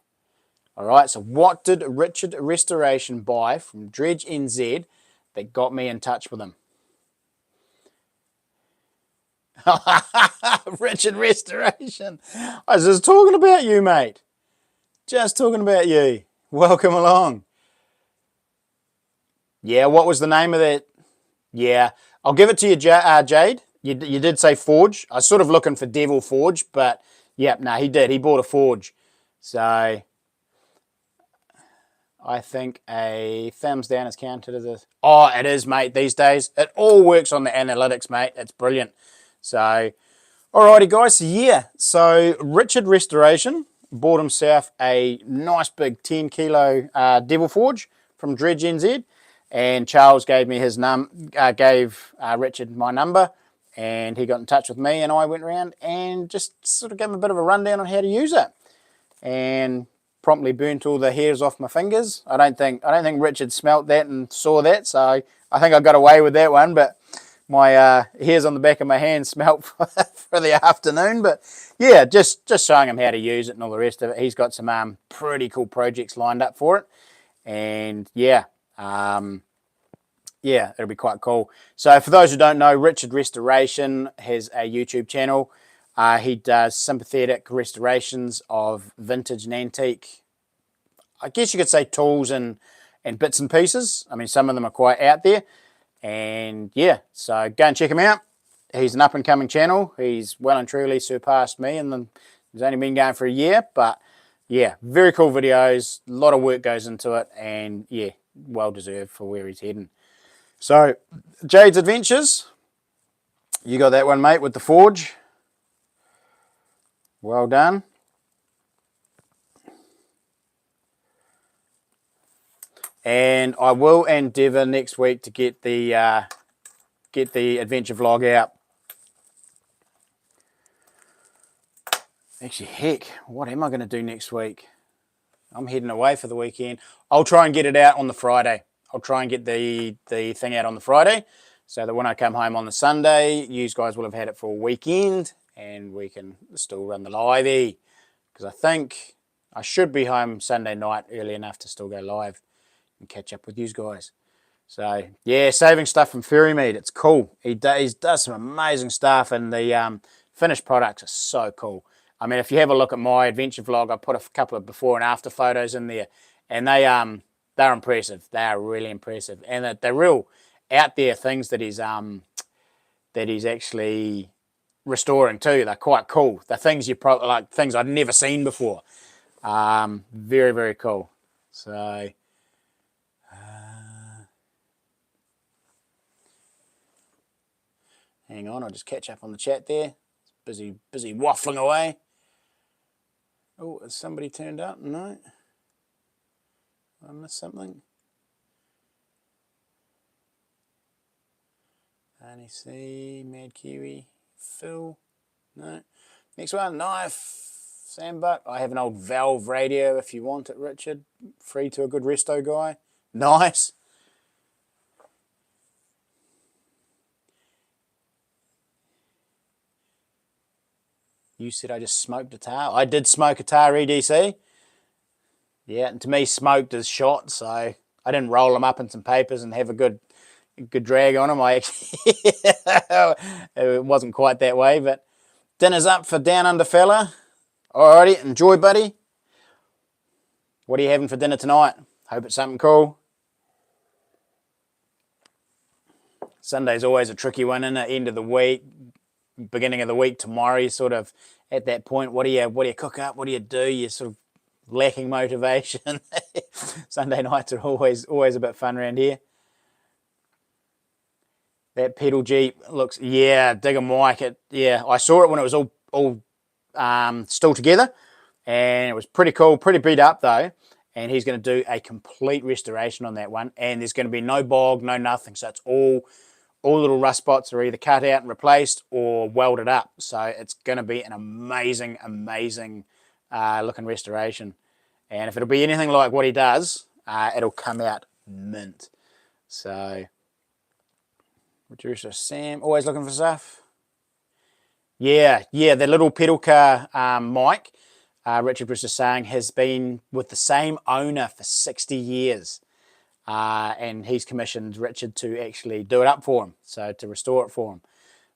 All right, so what did Richard Restoration buy from Dredge NZ that got me in touch with him? Richard Restoration. I was just talking about you, mate. Just talking about you. Welcome along. Yeah, what was the name of that? Yeah, I'll give it to you, Jade. You did say Forge. I was sort of looking for Devil Forge, but yep, no, he did. He bought a Forge. So I think a thumbs down is counted as a... Oh, it is, mate, these days. It all works on the analytics, mate. It's brilliant. So, alrighty, guys. So, yeah. So, Richard Restoration bought himself a nice big 10 kilo Devil Forge from Dredge NZ. And Charles gave me his gave Richard my number. And he got in touch with me. And I went around and just sort of gave him a bit of a rundown on how to use it. And promptly burnt all the hairs off my fingers. I don't think Richard smelt that and saw that, so I think I got away with that one. But my hairs on the back of my hand smelt for the afternoon. But yeah, just showing him how to use it and all the rest of it. He's got some pretty cool projects lined up for it, and yeah, yeah, it'll be quite cool. So for those who don't know, Richard Restoration has a YouTube channel. He does sympathetic restorations of vintage and antique, I guess you could say, tools and bits and pieces. I mean, some of them are quite out there. And yeah, so go and check him out. He's an up and coming channel. He's well and truly surpassed me, and he's only been going for a year. But yeah, very cool videos. A lot of work goes into it, and yeah, well deserved for where he's heading. So, Jade's Adventures. You got that one, mate, with the forge. Well done. And I will endeavour next week to get the adventure vlog out. Actually, heck, what am I going to do next week? I'm heading away for the weekend. I'll try and get it out on the Friday. I'll try and get the thing out on the Friday, so that when I come home on the Sunday, you guys will have had it for a weekend, and we can still run the livey. Because I think I should be home Sunday night early enough to still go live and catch up with you guys. So yeah, saving stuff from Fairy Meat, it's cool. He does some amazing stuff, and the finished products are so cool. I mean, if you have a look at my adventure vlog, I put a couple of before and after photos in there, and they're impressive. They are really impressive, and they're real out there things that he's actually restoring too. They're quite cool. They're things you probably like, things I'd never seen before. Very, very cool. So hang on, I'll just catch up on the chat there. It's busy waffling away. Oh, has somebody turned up? No. I missed something. Danny C, Mad Kiwi, Phil. No. Next one, Knife, Sambuck. I have an old Valve radio if you want it, Richard. Free to a good resto guy. Nice. You said I just smoked a tar. I did smoke a tar EDC. Yeah, and to me, smoked is shot, so I didn't roll them up in some papers and have a good drag on them. I actually, it wasn't quite that way, but dinner's up for Down Under fella. Alrighty, enjoy, buddy. What are you having for dinner tonight? Hope it's something cool. Sunday's always a tricky one, isn't it? End of the week, beginning of the week tomorrow. You're sort of at that point. What do you cook up? What do you do? You're sort of lacking motivation. Sunday nights are always a bit fun around here. That pedal Jeep looks, yeah, dig 'em Mike. Yeah, I saw it when it was all still together, and it was pretty cool, pretty beat up though. And he's going to do a complete restoration on that one, and there's going to be no bog, no nothing. So it's all little rust spots are either cut out and replaced or welded up. So it's going to be an amazing looking restoration. And if it'll be anything like what he does, it'll come out mint. So, Producer Sam, always looking for stuff. Yeah, the little pedal car mic, Richard was just saying, has been with the same owner for 60 years. And he's commissioned Richard to actually do it up for him, so to restore it for him.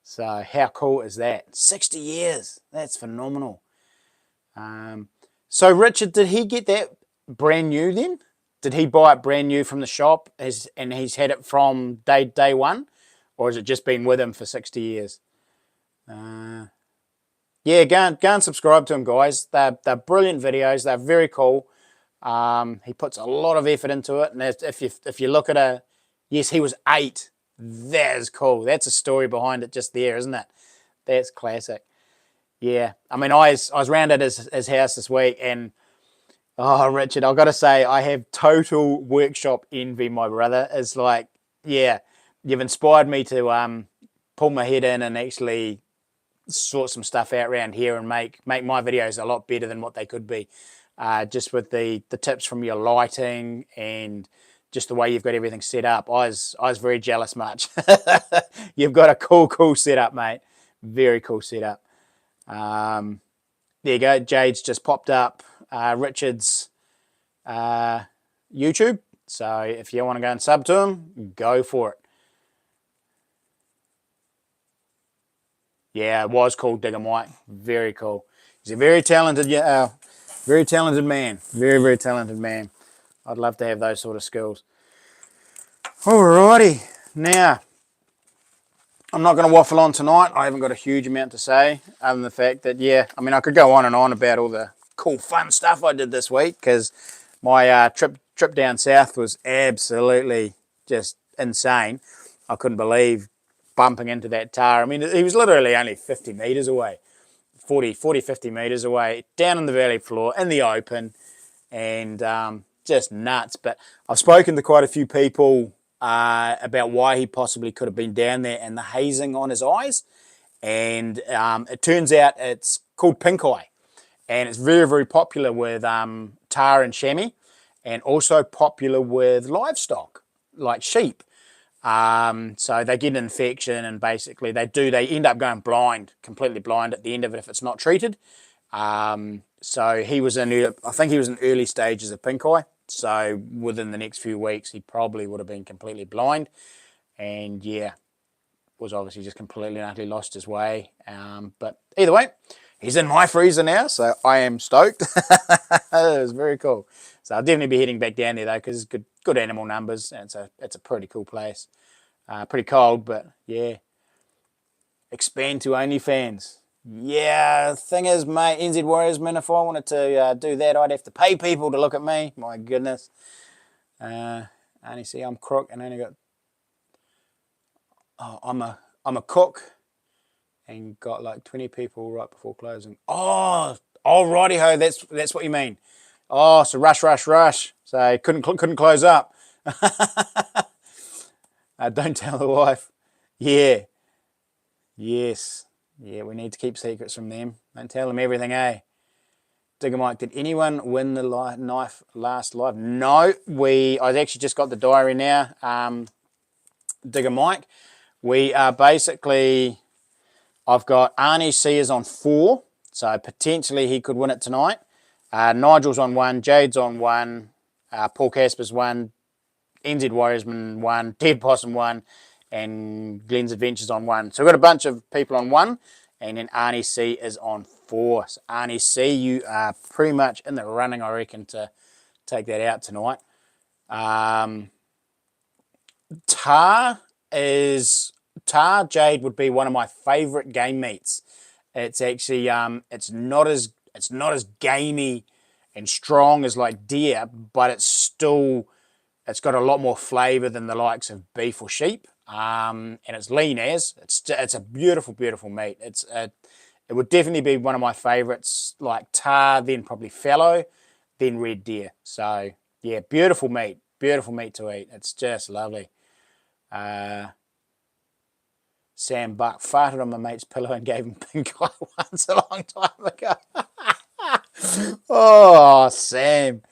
So how cool is that? 60 years, that's phenomenal. So Richard, did he get that brand new then? Did he buy it brand new from the shop and he's had it from day one? Or has it just been with him for 60 years? Yeah, go and subscribe to him, guys. They're brilliant videos. They're very cool. He puts a lot of effort into it. And if you look at yes, he was 8. That is cool. That's a story behind it just there, isn't it? That's classic. Yeah, I mean, I was round at his house this week, and oh, Richard, I've got to say, I have total workshop envy, my brother. It's like, yeah, you've inspired me to pull my head in and actually sort some stuff out around here and make my videos a lot better than what they could be. Just with the tips from your lighting and just the way you've got everything set up. I was very jealous much. You've got a cool setup, mate. Very cool setup. There you go. Jade's just popped up Richard's YouTube. So if you want to go and sub to him, go for it. Yeah, it was called Digger Mike. Very cool. He's a very talented man. Very, very talented man. I'd love to have those sort of skills. Alrighty. Now, I'm not going to waffle on tonight. I haven't got a huge amount to say, other than the fact that, yeah, I mean, I could go on and on about all the cool, fun stuff I did this week, because my trip down south was absolutely just insane. I couldn't believe bumping into that tar. I mean, he was literally only 50 metres away, 50 metres away, down on the valley floor, in the open, and just nuts. But I've spoken to quite a few people about why he possibly could have been down there and the hazing on his eyes. And it turns out it's called pink eye. And it's very, very popular with tar and chamois, and also popular with livestock, like sheep. So they get an infection, and basically they end up going blind, completely blind at the end of it if it's not treated. So he was I think he was in early stages of pink eye. So within the next few weeks, he probably would have been completely blind. And yeah, was obviously just completely and utterly lost his way. But either way, he's in my freezer now, so I am stoked. It was very cool. So I'll definitely be heading back down there though, because it's good animal numbers, and it's a pretty cool place. Pretty cold, but yeah. Expand to OnlyFans. Yeah, thing is, mate, NZ Warriorsman, if I wanted to do that, I'd have to pay people to look at me. My goodness. Only see I'm crook and only got... Oh, I'm a cook and got like 20 people right before closing. Oh, righty-ho, that's what you mean. Oh, so rush. So couldn't close up. Don't tell the wife. Yeah. Yes. Yeah, we need to keep secrets from them. Don't tell them everything, eh? Digger Mike, did anyone win the knife last live? No, I actually just got the diary now. Digger Mike. We are basically, I've got Arnie Sears on 4, so potentially he could win it tonight. Nigel's on 1, Jade's on 1, Paul Casper's 1, NZ Warriorsman 1, Dead Possum 1, and Glenn's Adventures on 1. So we've got a bunch of people on 1, and then Arnie C is on 4. So Arnie C, you are pretty much in the running, I reckon, to take that out tonight. Tar Jade would be one of my favourite game meats. It's actually it's not as gamey and strong as like deer, but it's got a lot more flavour than the likes of beef or sheep. And it's lean as. It's a beautiful meat. It would definitely be one of my favourites, like tar, then probably fallow, then red deer. So yeah, beautiful meat to eat. It's just lovely. Sam Buck farted on my mate's pillow and gave him pink eye once a long time ago. Oh, Sam.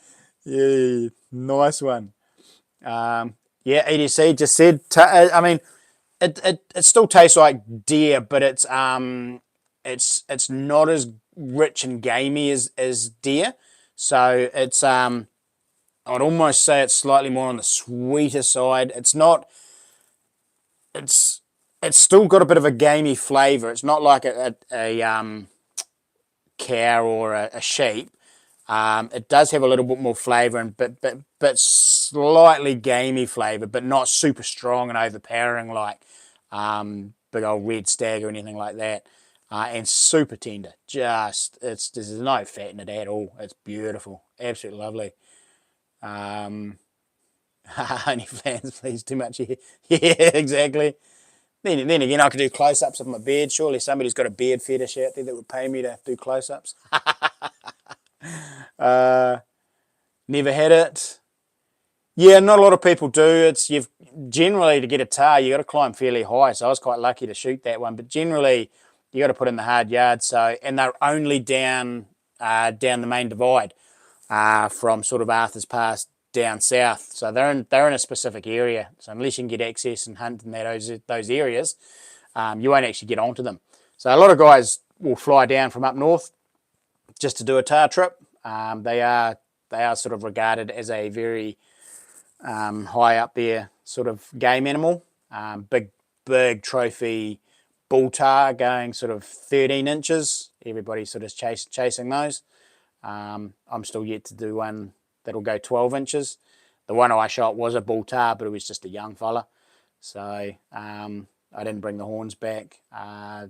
Yeah, nice one. Yeah, EDC just said, I mean, it still tastes like deer, but it's not as rich and gamey as deer. So it's I'd almost say it's slightly more on the sweeter side. It's still got a bit of a gamey flavour. It's not like a cow or a sheep. It does have a little bit more flavour, but slightly gamey flavour, but not super strong and overpowering like big old red stag or anything like that. And super tender. There's no fat in it at all. It's beautiful, absolutely lovely. Only fans, please, too much here. Yeah, exactly. Then again, I could do close-ups of my beard. Surely somebody's got a beard fetish out there that would pay me to do close-ups. Never had it. Yeah, not a lot of people do. You've generally, to get a tar, you got to climb fairly high. So I was quite lucky to shoot that one. But generally, you got to put in the hard yard. And they're only down the main divide from sort of Arthur's Pass down south. So they're in a specific area. So unless you can get access and hunt in those areas, you won't actually get onto them. So a lot of guys will fly down from up north just to do a tar trip. They are sort of regarded as a very high up there sort of game animal. Big trophy bull tar going sort of 13 inches. Everybody's sort of chasing those. I'm still yet to do one that'll go 12 inches. The one I shot was a bull tar, but it was just a young fella. So I didn't bring the horns back. I'll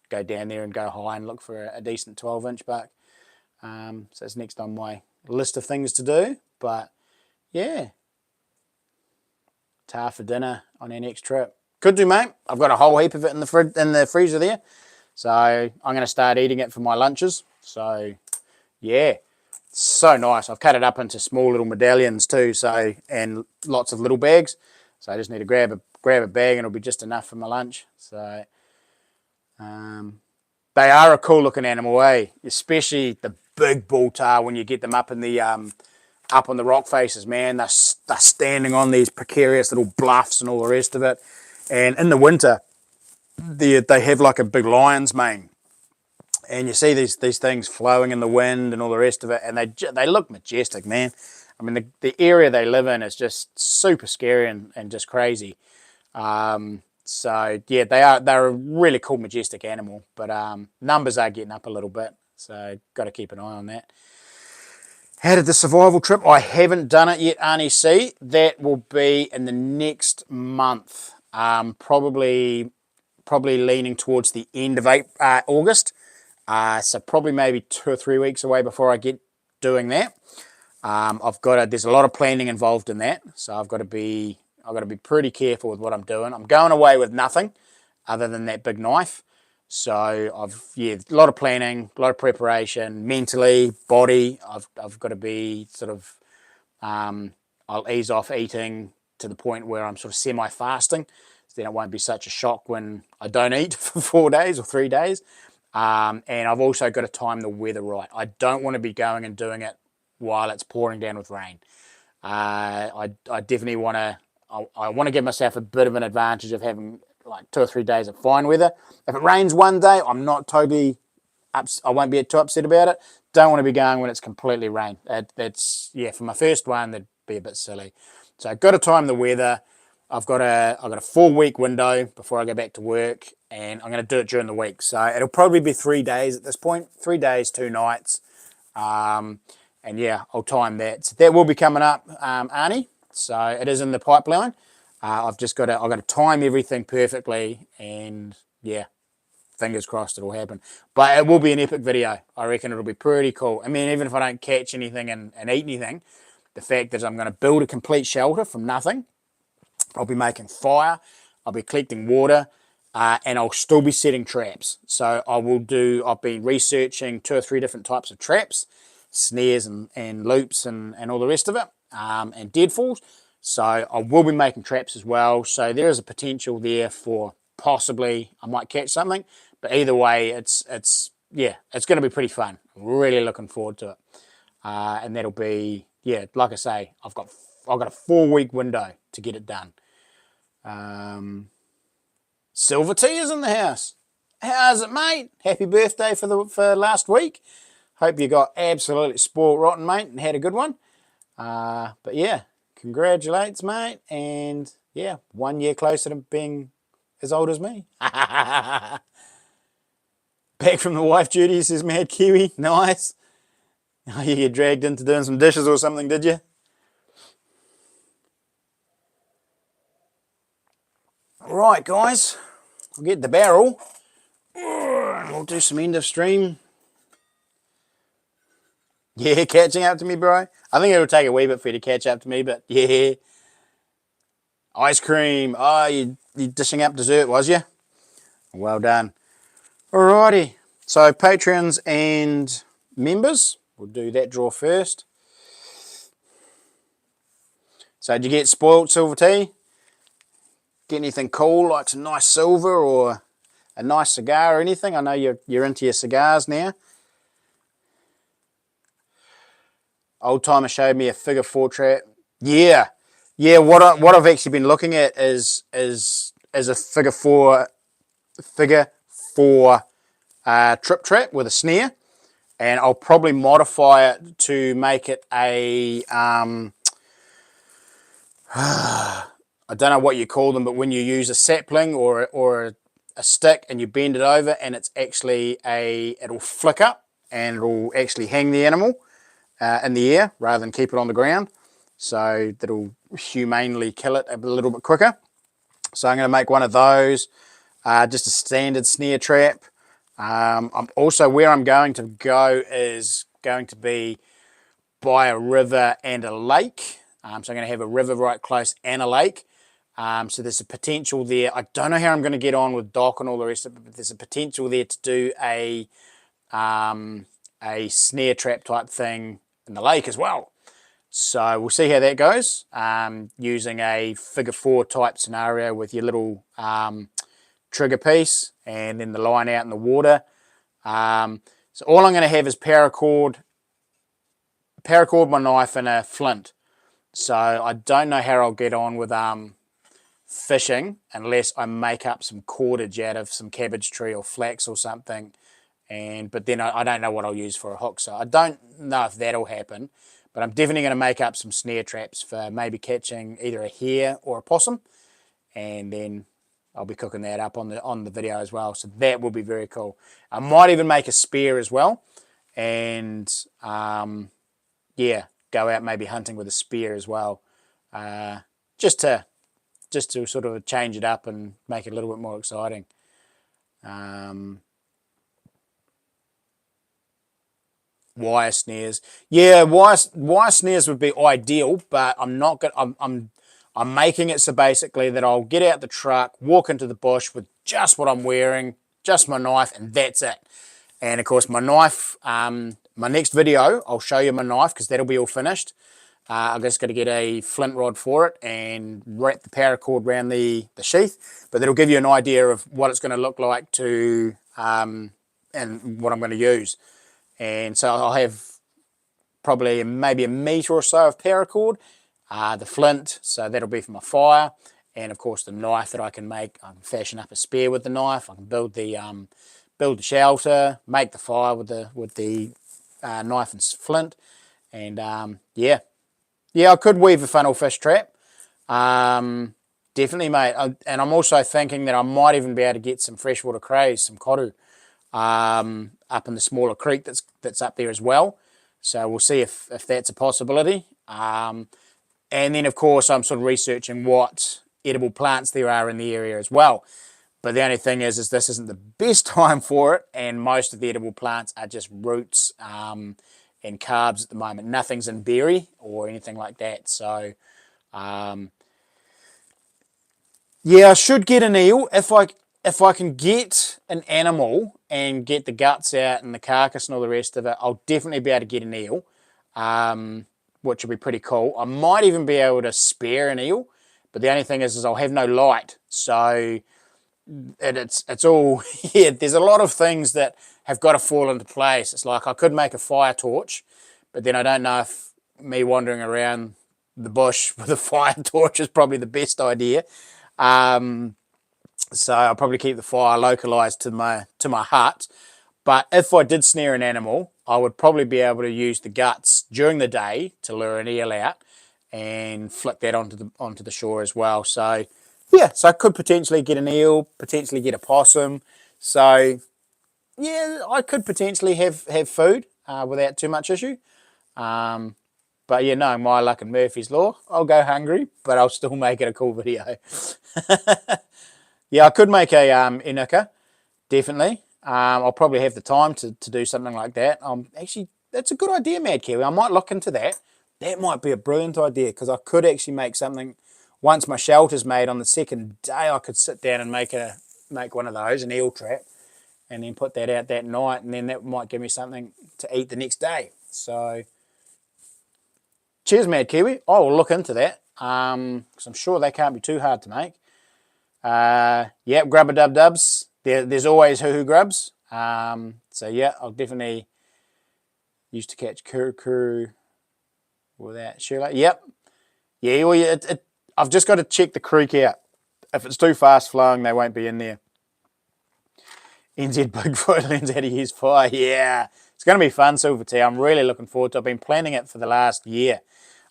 go down there and go high and look for a decent 12-inch buck. So it's next on my list of things to do. But yeah, tar for dinner on our next trip. Could do, mate. I've got a whole heap of it in the freezer there. So I'm going to start eating it for my lunches. So yeah, so nice. I've cut it up into small little medallions too. So, and lots of little bags. So I just need to grab a bag and it'll be just enough for my lunch. So they are a cool looking animal, eh? Especially the big bull tar when you get them up in the up on the rock faces, man. They're standing on these precarious little bluffs and all the rest of it. And in the winter, they have like a big lion's mane. And you see these things flowing in the wind and all the rest of it, and they look majestic, man. I mean, the area they live in is just super scary and just crazy. So yeah, they're a really cool, majestic animal, but numbers are getting up a little bit, so got to keep an eye on that. How did the survival trip? I haven't done it yet, Arnie C. That will be in the next month, probably leaning towards the end of August. So probably maybe 2 or 3 weeks away before I get doing that. There's a lot of planning involved in that, so I've got to be pretty careful with what I'm doing. I'm going away with nothing other than that big knife. So a lot of planning, a lot of preparation, mentally, body. I've got to be sort of, I'll ease off eating to the point where I'm sort of semi-fasting. So then it won't be such a shock when I don't eat for 4 days or 3 days. And I've also got to time the weather right. I don't want to be going and doing it while it's pouring down with rain. I definitely want to. I want to give myself a bit of an advantage of having like 2 or 3 days of fine weather. If it rains one day, I'm not totally. I won't be too upset about it. Don't want to be going when it's completely rain. That's for my first one, that'd be a bit silly. So I've got to time the weather. I've got a 4-week window before I go back to work, and I'm going to do it during the week. So it'll probably be 3 days at this point. 3 days, 2 nights. And yeah, I'll time that. So that will be coming up, Arnie. So it is in the pipeline. I've got to time everything perfectly, and yeah, fingers crossed it'll happen. But it will be an epic video. I reckon it'll be pretty cool. I mean, even if I don't catch anything and eat anything, the fact that I'm going to build a complete shelter from nothing. I'll be making fire, I'll be collecting water, and I'll still be setting traps. So I've been researching 2 or 3 different types of traps, snares and loops and all the rest of it, and deadfalls. So I will be making traps as well. So there is a potential there for possibly I might catch something. But either way, it's going to be pretty fun. Really looking forward to it. And that'll be, like I say, I've got a 4-week window to get it done. Silver Tea is in the house. How's it, mate? Happy birthday for last week. Hope you got absolutely spoiled rotten, mate, and had a good one. But yeah, congratulations, mate. And yeah, 1 year closer to being as old as me. Back from the wife duties, says Mad Kiwi. Nice. Oh, you get dragged into doing some dishes or something, did you? Right, guys. We'll get the barrel. We'll do some end of stream. Yeah, catching up to me, bro. I think it'll take a wee bit for you to catch up to me, but yeah. Ice cream. Oh, you dishing up dessert, was you? Well done. Alrighty. So patrons and members. We'll do that draw first. So did you get spoiled, Silver Tea? Get anything cool, like some nice silver or a nice cigar or anything? I know you're into your cigars now. Old Timer showed me a figure 4 trap. Yeah. What I've actually been looking at is a figure 4 trip trap with a snare, and I'll probably modify it to make it a I don't know what you call them, but when you use a sapling or a stick and you bend it over, and it's actually it'll flick up and it'll actually hang the animal in the air rather than keep it on the ground. So that'll humanely kill it a little bit quicker. So I'm going to make one of those, just a standard snare trap. I'm also, where I'm going to go is going to be by a river and a lake. So I'm going to have a river right close and a lake. So there's a potential there. I don't know how I'm going to get on with dock and all the rest of it, but there's a potential there to do a snare trap type thing in the lake as well. So we'll see how that goes, using a figure 4 type scenario with your little trigger piece and then the line out in the water. So all I'm going to have is paracord, my knife, and a flint. So I don't know how I'll get on with fishing unless I make up some cordage out of some cabbage tree or flax or something. But then I don't know what I'll use for a hook. So I don't know if that'll happen. But I'm definitely going to make up some snare traps for maybe catching either a hare or a possum. And then I'll be cooking that up on the video as well. So that will be very cool. I might even make a spear as well. And yeah, go out maybe hunting with a spear as well. Just to sort of change it up and make it a little bit more exciting. Wire snares, yeah, wire snares would be ideal, but I'm not going. I'm making it so basically that I'll get out the truck, walk into the bush with just what I'm wearing, just my knife, and that's it. And of course, my knife. My next video, I'll show you my knife because that'll be all finished. I'm just going to get a flint rod for it and wrap the paracord around the sheath. But that'll give you an idea of what it's going to look like to and what I'm going to use. And so I'll have probably maybe a metre or so of paracord, the flint, so that'll be for my fire, and of course the knife that I can make. I can fashion up a spear with the knife. I can build the shelter, make the fire with the knife and flint, and yeah, I could weave a funnel fish trap. Definitely, mate. And I'm also thinking that I might even be able to get some freshwater crays, some koru, up in the smaller creek that's up there as well. So we'll see if that's a possibility. And then, of course, I'm sort of researching what edible plants there are in the area as well. But the only thing is this isn't the best time for it, and most of the edible plants are just roots and carbs at the moment. Nothing's in berry or anything like that. So, yeah, I should get an eel if I can get an animal and get the guts out and the carcass and all the rest of it. I'll definitely be able to get an eel, which will be pretty cool. I might even be able to spare an eel, but the only thing is I'll have no light. So it's all, yeah, there's a lot of things that have got to fall into place. It's like I could make a fire torch, but then I don't know if me wandering around the bush with a fire torch is probably the best idea. So I'll probably keep the fire localized to my hut. But if I did snare an animal, I would probably be able to use the guts during the day to lure an eel out and flick that onto the shore as well. So yeah, so I could potentially get an eel, potentially get a possum. So yeah, I could potentially have food without too much issue. But yeah, knowing my luck and Murphy's Law, I'll go hungry, but I'll still make it a cool video. Yeah, I could make a inuka, definitely. I'll probably have the time to do something like that. Actually, that's a good idea, Mad Kiwi. I might look into that. That might be a brilliant idea because I could actually make something. Once my shelter's made, on the second day, I could sit down and make one of those, an eel trap, and then put that out that night, and then that might give me something to eat the next day. So, cheers, Mad Kiwi. I will look into that because I'm sure they can't be too hard to make. Yeah, grubber dub dubs. There's always hoo grubs. So yeah, I'll definitely used to catch kuru with that shearlet. Yep. Yeah, well, I've just got to check the creek out. If it's too fast flowing, they won't be in there. NZ Bigfoot learns how to use fire. Yeah, it's going to be fun, Silver Tea. I'm really looking forward to it. I've been planning it for the last year.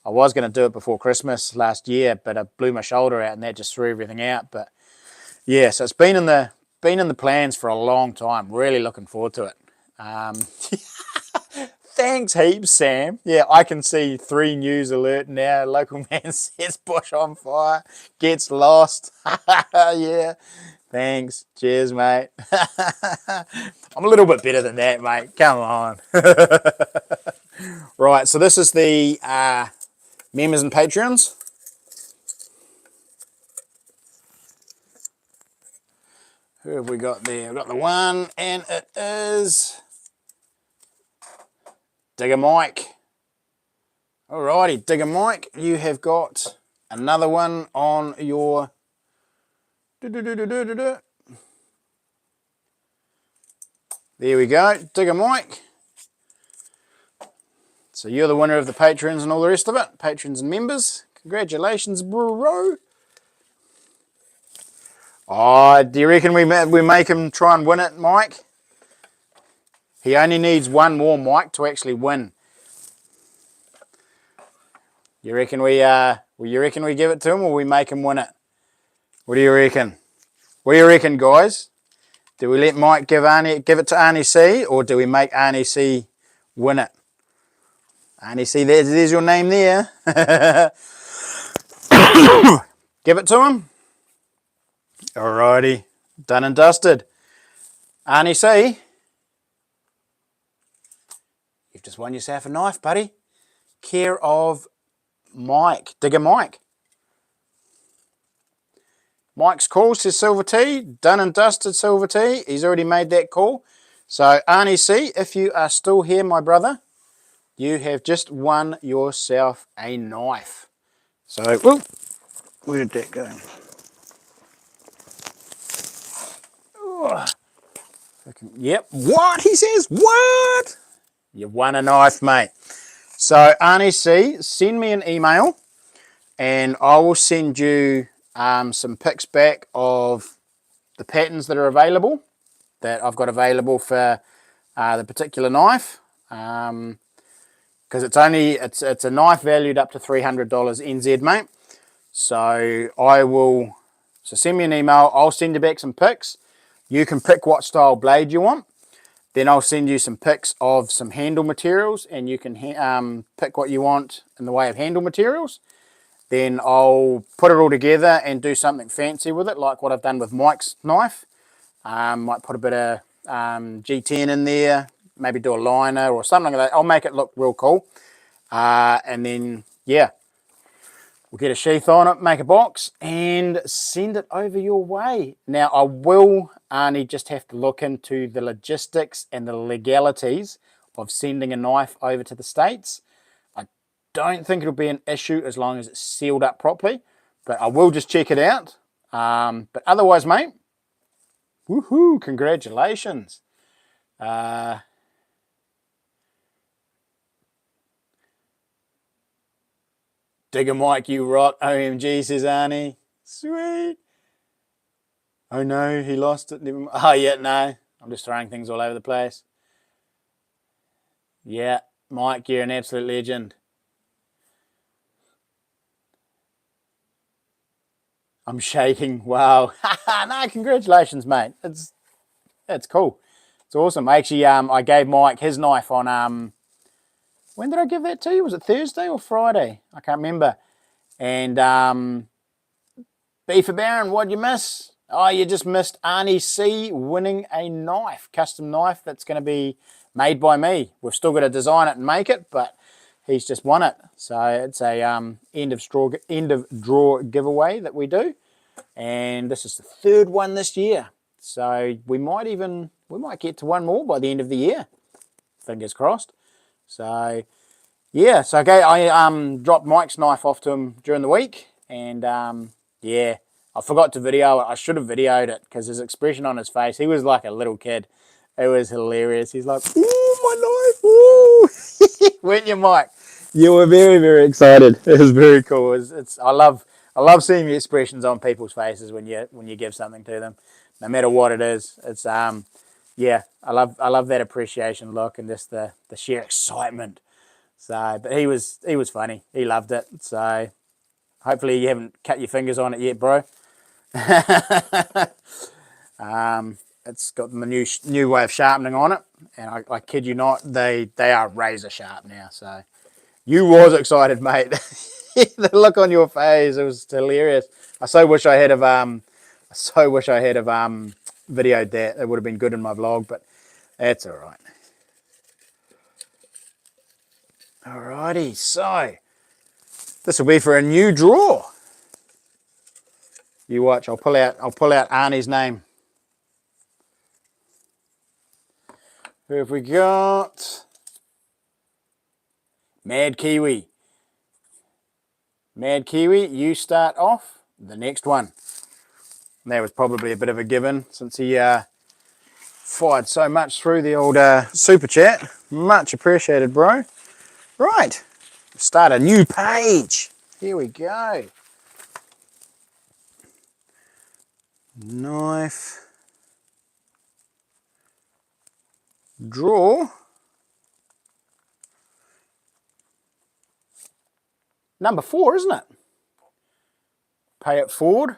I was going to do it before Christmas last year, but I blew my shoulder out and that just threw everything out. But yeah, so it's been in the plans for a long time. Really looking forward to it. Thanks heaps, Sam. Yeah, I can see 3 news alert now. Local man sets bush on fire, gets lost. Yeah, thanks. Cheers, mate. I'm a little bit better than that, mate. Come on. Right, so this is the members and Patreons. Who have we got there? We've got the one, and it is Digger Mike. Alrighty, Digger Mike, you have got another one on your... There we go, Digger Mike. So you're the winner of the patrons and all the rest of it. Patrons and members. Congratulations, bro. Oh, do you reckon we make him try and win it, Mike? He only needs one more, Mike, to actually win. You reckon we give it to him, or we make him win it? What do you reckon? What do you reckon, guys? Do we let Mike give it to Arnie C, or do we make Arnie C win it? Arnie C, there's your name there. Give it to him. Alrighty, done and dusted. Arnie C, you've just won yourself a knife, buddy. Care of Mike, Digger Mike. Mike's call says Silver T, done and dusted Silver T. He's already made that call. So Arnie C, if you are still here, my brother, you have just won yourself a knife. So, whoop, where did that go? Oh, yep, what? He says, what? You've won a knife, mate. So Arnie C, send me an email and I will send you some pics back of the patterns that are available, that I've got available for the particular knife, because it's a knife valued up to $300 NZ, mate. So send me an email. I'll send you back some pics. You can pick what style blade you want. Then I'll send you some pics of some handle materials, and you can pick what you want in the way of handle materials. Then I'll put it all together and do something fancy with it, like what I've done with Mike's knife. Might put a bit of G10 in there, maybe do a liner or something like that. I'll make it look real cool. And then, yeah, we'll get a sheath on it, make a box, and send it over your way. Now, I will only just have to look into the logistics and the legalities of sending a knife over to the States. Don't think it'll be an issue as long as it's sealed up properly, but I will just check it out. But otherwise, mate, woohoo, congratulations. Digger Mike, you rock. OMG, says Arnie. Sweet. Oh no, he lost it. Oh yeah, no. I'm just throwing things all over the place. Yeah, Mike, you're an absolute legend. I'm shaking. Wow. No, congratulations, mate. It's cool. It's awesome. Actually, I gave Mike his knife on when did I give that to you? Was it Thursday or Friday? I can't remember. And B for Baron, what'd you miss? Oh, you just missed Arnie C winning a knife, custom knife that's going to be made by me. We've still got to design it and make it, but he's just won it. So it's a end of draw giveaway that we do, and this is the 3rd one this year. So we might get to one more by the end of the year. Fingers crossed. So yeah, so okay, I dropped Mike's knife off to him during the week, and yeah, I forgot to video it. I should have videoed it because his expression on his face, he was like a little kid. It was hilarious. He's like, "Ooh, my knife! Ooh!" Weren't you, Mike? You were very, very excited. It was very cool. I love seeing the expressions on people's faces when you give something to them, no matter what it is. It's yeah, I love that appreciation look and just the sheer excitement So, but he was funny. He loved it. So, hopefully you haven't cut your fingers on it yet, bro. It's got the new way of sharpening on it, and I kid you not, they are razor sharp now. So, you was excited, mate. The look on your face, it was hilarious. I so wish I had videoed that. It would have been good in my vlog, but that's all right. Alrighty, so this will be for a new draw. You watch. I'll pull out Arnie's name. Who have we got? Mad Kiwi. Mad Kiwi, you start off the next one. And that was probably a bit of a given since he fired so much through the old super chat. Much appreciated, bro. Right, start a new page. Here we go. Knife. Draw. Number 4, isn't it? Pay it forward.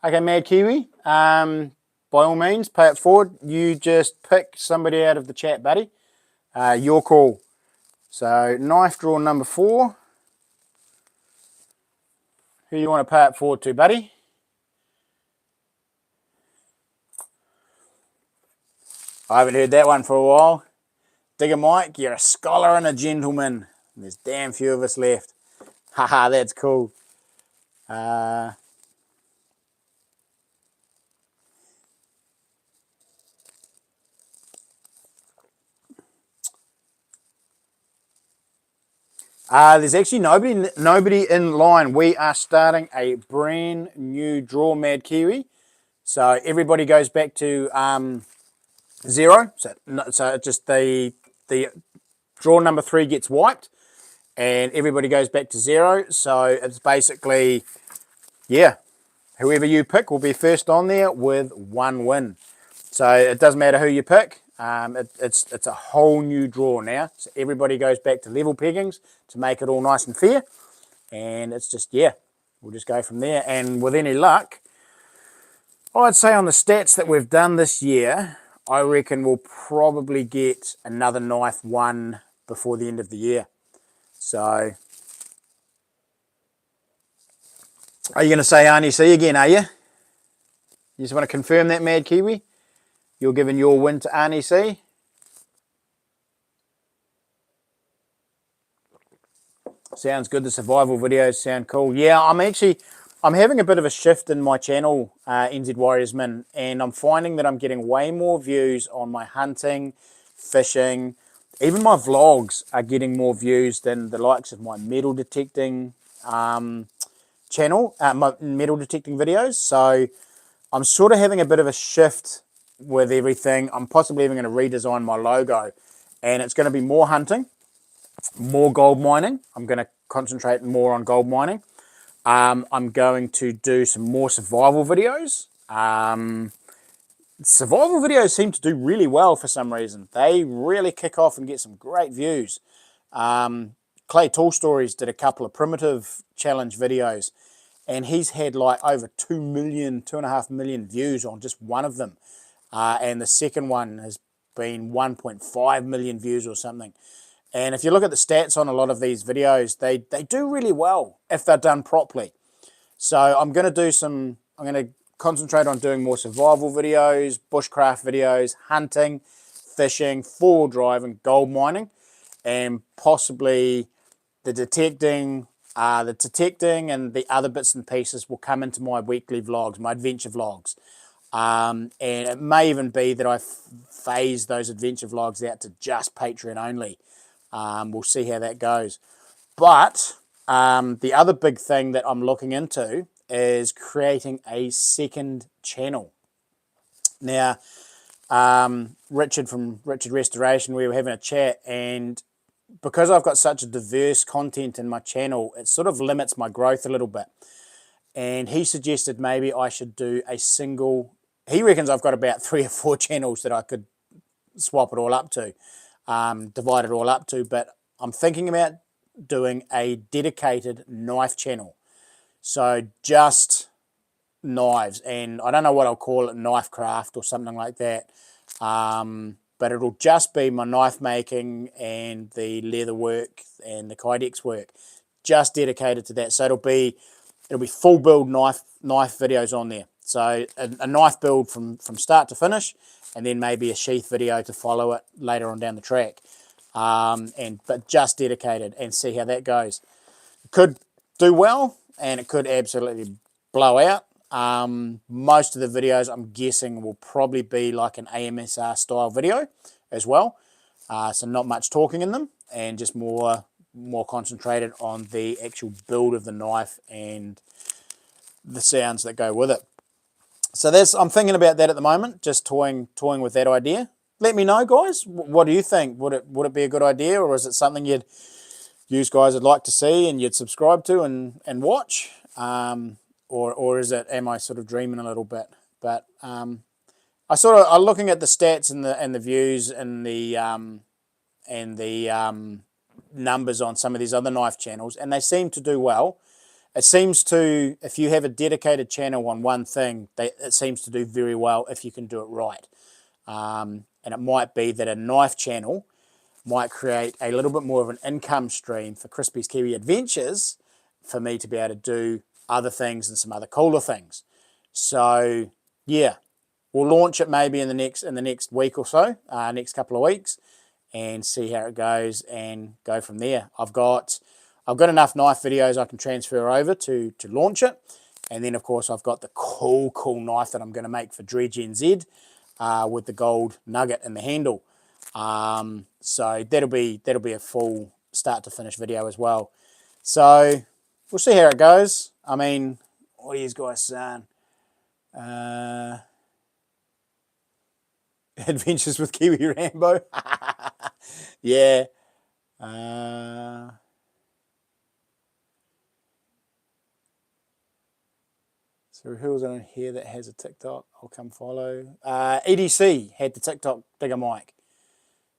Okay, Mad Kiwi. By all means, pay it forward. You just pick somebody out of the chat, buddy. Your call. So, knife draw number 4. Who you want to pay it forward to, buddy? I haven't heard that one for a while. Digger Mike, you're a scholar and a gentleman. There's damn few of us left. Haha, that's cool. There's actually nobody in line. We are starting a brand new draw, Mad Kiwi. So everybody goes back to 0. So just the draw number 3 gets wiped, and everybody goes back to 0. So it's basically, yeah, whoever you pick will be first on there with 1 win. So it doesn't matter who you pick. It's a whole new draw now. So everybody goes back to level peggings to make it all nice and fair. And it's just, yeah, we'll just go from there. And with any luck, I'd say on the stats that we've done this year, I reckon we'll probably get another knife 1 before the end of the year. So, are you going to say Arnie C again, are you? You just want to confirm that, Mad Kiwi? You're giving your win to Arnie C? Sounds good. The survival videos sound cool. Yeah, I'm having a bit of a shift in my channel, NZ Warriorsman, and I'm finding that I'm getting way more views on my hunting, fishing, even my vlogs are getting more views than the likes of my metal detecting channel, my metal detecting videos. So I'm sort of having a bit of a shift with everything. I'm possibly even going to redesign my logo, and it's going to be more hunting, more gold mining. I'm going to concentrate more on gold mining. I'm going to do some more survival videos. Survival videos seem to do really well for some reason. They really kick off and get some great views. Clay Tall Stories did a couple of primitive challenge videos, and he's had like over 2.5 million views on just one of them. And the second one has been 1.5 million views or something. And if you look at the stats on a lot of these videos, they do really well if they're done properly. So I'm going to concentrate on doing more survival videos, bushcraft videos, hunting, fishing, four-wheel drive, and gold mining, and possibly the detecting and the other bits and pieces will come into my weekly vlogs, my adventure vlogs. And it may even be that I phase those adventure vlogs out to just Patreon only. We'll see how that goes. But the other big thing that I'm looking into is creating a second channel. Now, Richard from Richard Restoration, we were having a chat, and because I've got such a diverse content in my channel, it sort of limits my growth a little bit. And he suggested maybe I should do a single. He reckons I've got about 3 or 4 channels that I could swap it all up to. divide it all up to, but I'm thinking about doing a dedicated knife channel. So just knives, and I don't know what I'll call it, knife craft or something like that. But it'll just be my knife making and the leather work and the kydex work, just dedicated to that. So it'll be full build knife videos on there. So a knife build from start to finish, and then maybe a sheath video to follow it later on down the track. But just dedicated, and see how that goes. It could do well, and it could absolutely blow out. Most of the videos, I'm guessing, will probably be like an AMSR style video as well. So not much talking in them, and just more concentrated on the actual build of the knife and the sounds that go with it. So I'm thinking about that at the moment, just toying with that idea. Let me know, guys. What do you think? Would it be a good idea, or is it something you guys would like to see and you'd subscribe to and watch? Or is it, am I sort of dreaming a little bit? But I'm looking at the stats and the views and the numbers on some of these other knife channels, and they seem to do well. It seems to, if you have a dedicated channel on one thing, it seems to do very well if you can do it right. And it might be that a knife channel might create a little bit more of an income stream for Crispy's Kiwi Adventures, for me to be able to do other things and some other cooler things. So yeah, we'll launch it maybe in the next week or so, next couple of weeks, and see how it goes and go from there. I've got enough knife videos I can transfer over to launch it, and then of course I've got the cool knife that I'm going to make for Dredge NZ with the gold nugget in the handle. So that'll be a full start to finish video as well. So we'll see how it goes. I mean, what are you guys saying? Adventures with Kiwi Rambo. Yeah. So who was on here that has a TikTok? I'll come follow. EDC had the TikTok Digger Mike.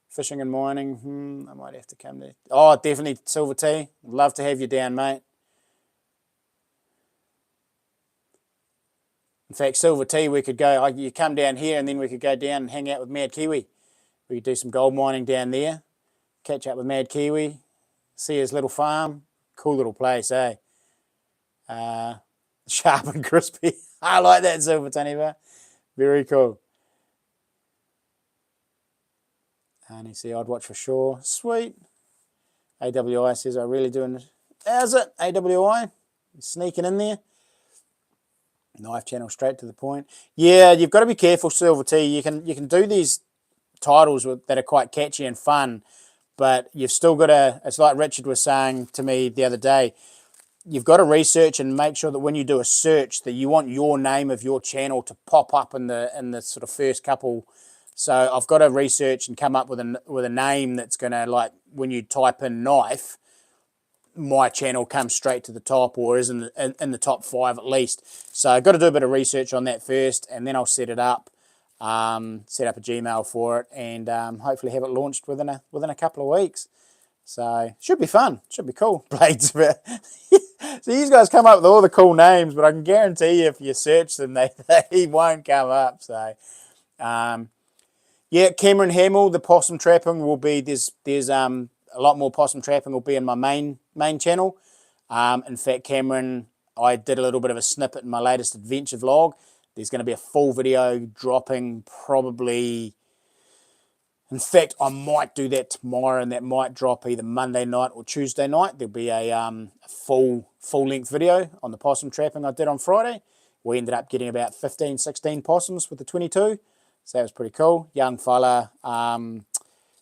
Fishing and mining. I might have to come there. Oh, definitely Silver T. Love to have you down, mate. In fact, Silver T, we could go. You come down here, and then we could go down and hang out with Mad Kiwi. We could do some gold mining down there. Catch up with Mad Kiwi. See his little farm. Cool little place, eh? Sharp and crispy. I like that, Silver Taniva. Very cool. And you see, I'd watch for sure. Sweet. AWI says, I really doing it. How's it, AWI? Sneaking in there. Knife channel, straight to the point. Yeah, you've got to be careful, Silver T. You can do these titles that are quite catchy and fun, but you've still got to, it's like Richard was saying to me the other day, you've got to research and make sure that when you do a search that you want your name of your channel to pop up in the sort of first couple. So I've got to research and come up with a name that's going to, like, when you type in knife, my channel comes straight to the top, or is in the top 5 at least. So I've got to do a bit of research on that first, and then I'll set it up, set up a Gmail for it, and hopefully have it launched within a couple of weeks. So should be fun, should be cool. Blades. So these guys come up with all the cool names, but I can guarantee you if you search them, they won't come up. So yeah, Cameron Hamill, the possum trapping will be, there's a lot more possum trapping will be in my main channel. In fact, Cameron, I did a little bit of a snippet in my latest adventure vlog. There's going to be a full video dropping probably. In fact, I might do that tomorrow, and that might drop either Monday night or Tuesday night. There'll be a full-length video on the possum trapping I did on Friday. We ended up getting about 15, 16 possums with the 22, so that was pretty cool. Young fella,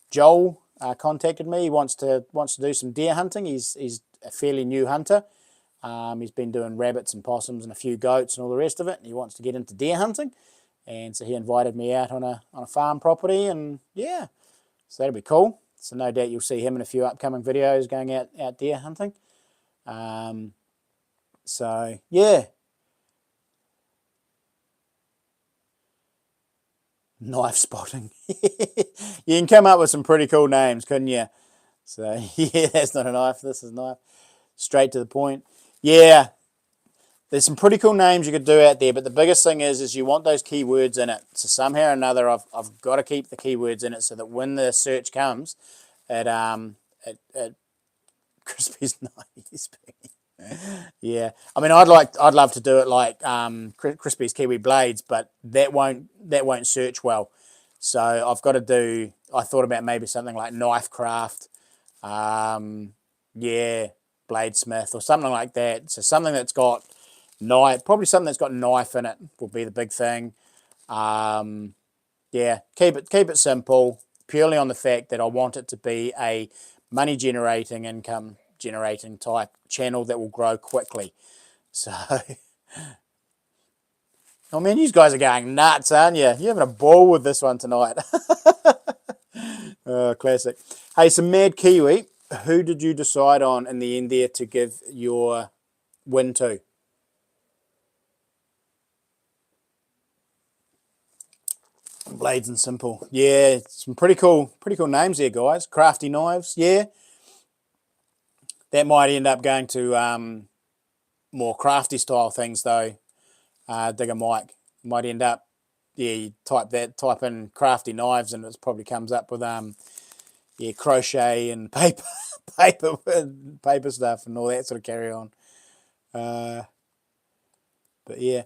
Joel, contacted me. He wants to do some deer hunting. He's a fairly new hunter. He's been doing rabbits and possums and a few goats and all the rest of it. And he wants to get into deer hunting. And so he invited me out on a farm property, and yeah, so that'll be cool. So no doubt you'll see him in a few upcoming videos going out deer hunting. So yeah. Knife spotting. You can come up with some pretty cool names, couldn't you? So, yeah, that's not a knife. This is a knife. Straight to the point. Yeah, there's some pretty cool names you could do out there, but the biggest thing is you want those keywords in it. So somehow or another, I've got to keep the keywords in it so that when the search comes, it Crispy's nice. Yeah, I mean, I'd love to do it like Crispy's Kiwi Blades, but that won't search well. So I've got to do. I thought about maybe something like Knife Craft, yeah, Bladesmith or something like that. So something that's got knife, probably something that's got knife in it will be the big thing. Yeah, keep it simple, purely on the fact that I want it to be a money generating, income generating type channel that will grow quickly. So, oh man, you guys are going nuts, aren't you? You're having a ball with this one tonight. Oh, classic. Hey, some Mad Kiwi. Who did you decide on in the end there to give your win to? Blades and Simple. Yeah, some pretty cool names there, guys. Crafty Knives. Yeah, that might end up going to more crafty style things though. Digger Mike might end up. Yeah, you type in crafty knives, and it probably comes up with yeah, crochet and paper, paper stuff, and all that sort of carry on. But yeah.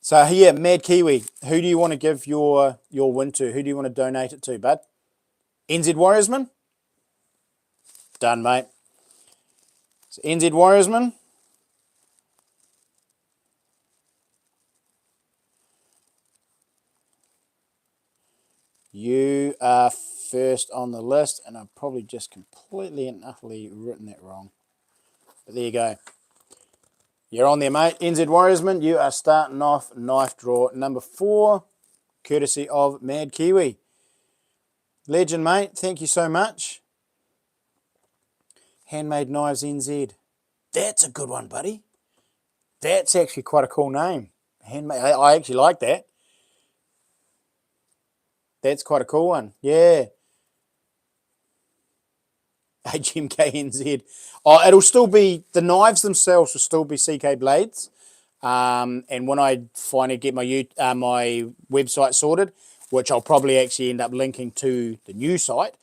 So yeah, Mad Kiwi. Who do you want to give your win to? Who do you want to donate it to, bud? NZ Warriorsman? Done, mate. So NZ Warriorsman. You are first on the list, and I've probably just completely and utterly written that wrong. But there you go. You're on there, mate. NZ Warriorsman, you are starting off knife draw number 4, courtesy of Mad Kiwi. Legend, mate. Thank you so much. Handmade Knives NZ. That's a good one, buddy. That's actually quite a cool name. Handmade. I actually like that. That's quite a cool one. Yeah. HMKNZ. Oh, it'll still be, the knives themselves will still be CK Blades. And when I finally get my my website sorted, which I'll probably actually end up linking to the new site,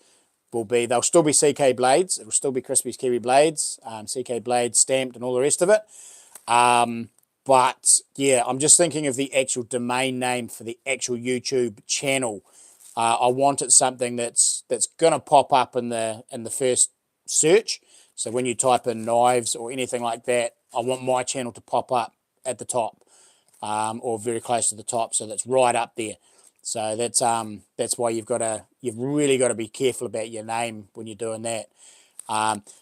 they'll still be CK Blades. It'll still be Crispy's Kiwi Blades, CK Blades stamped and all the rest of it. But yeah, I'm just thinking of the actual domain name for the actual YouTube channel. I want it something that's gonna pop up in the first search. So when you type in knives or anything like that, I want my channel to pop up at the top, or very close to the top, so that's right up there. So that's why you've really got to be careful about your name when you're doing that.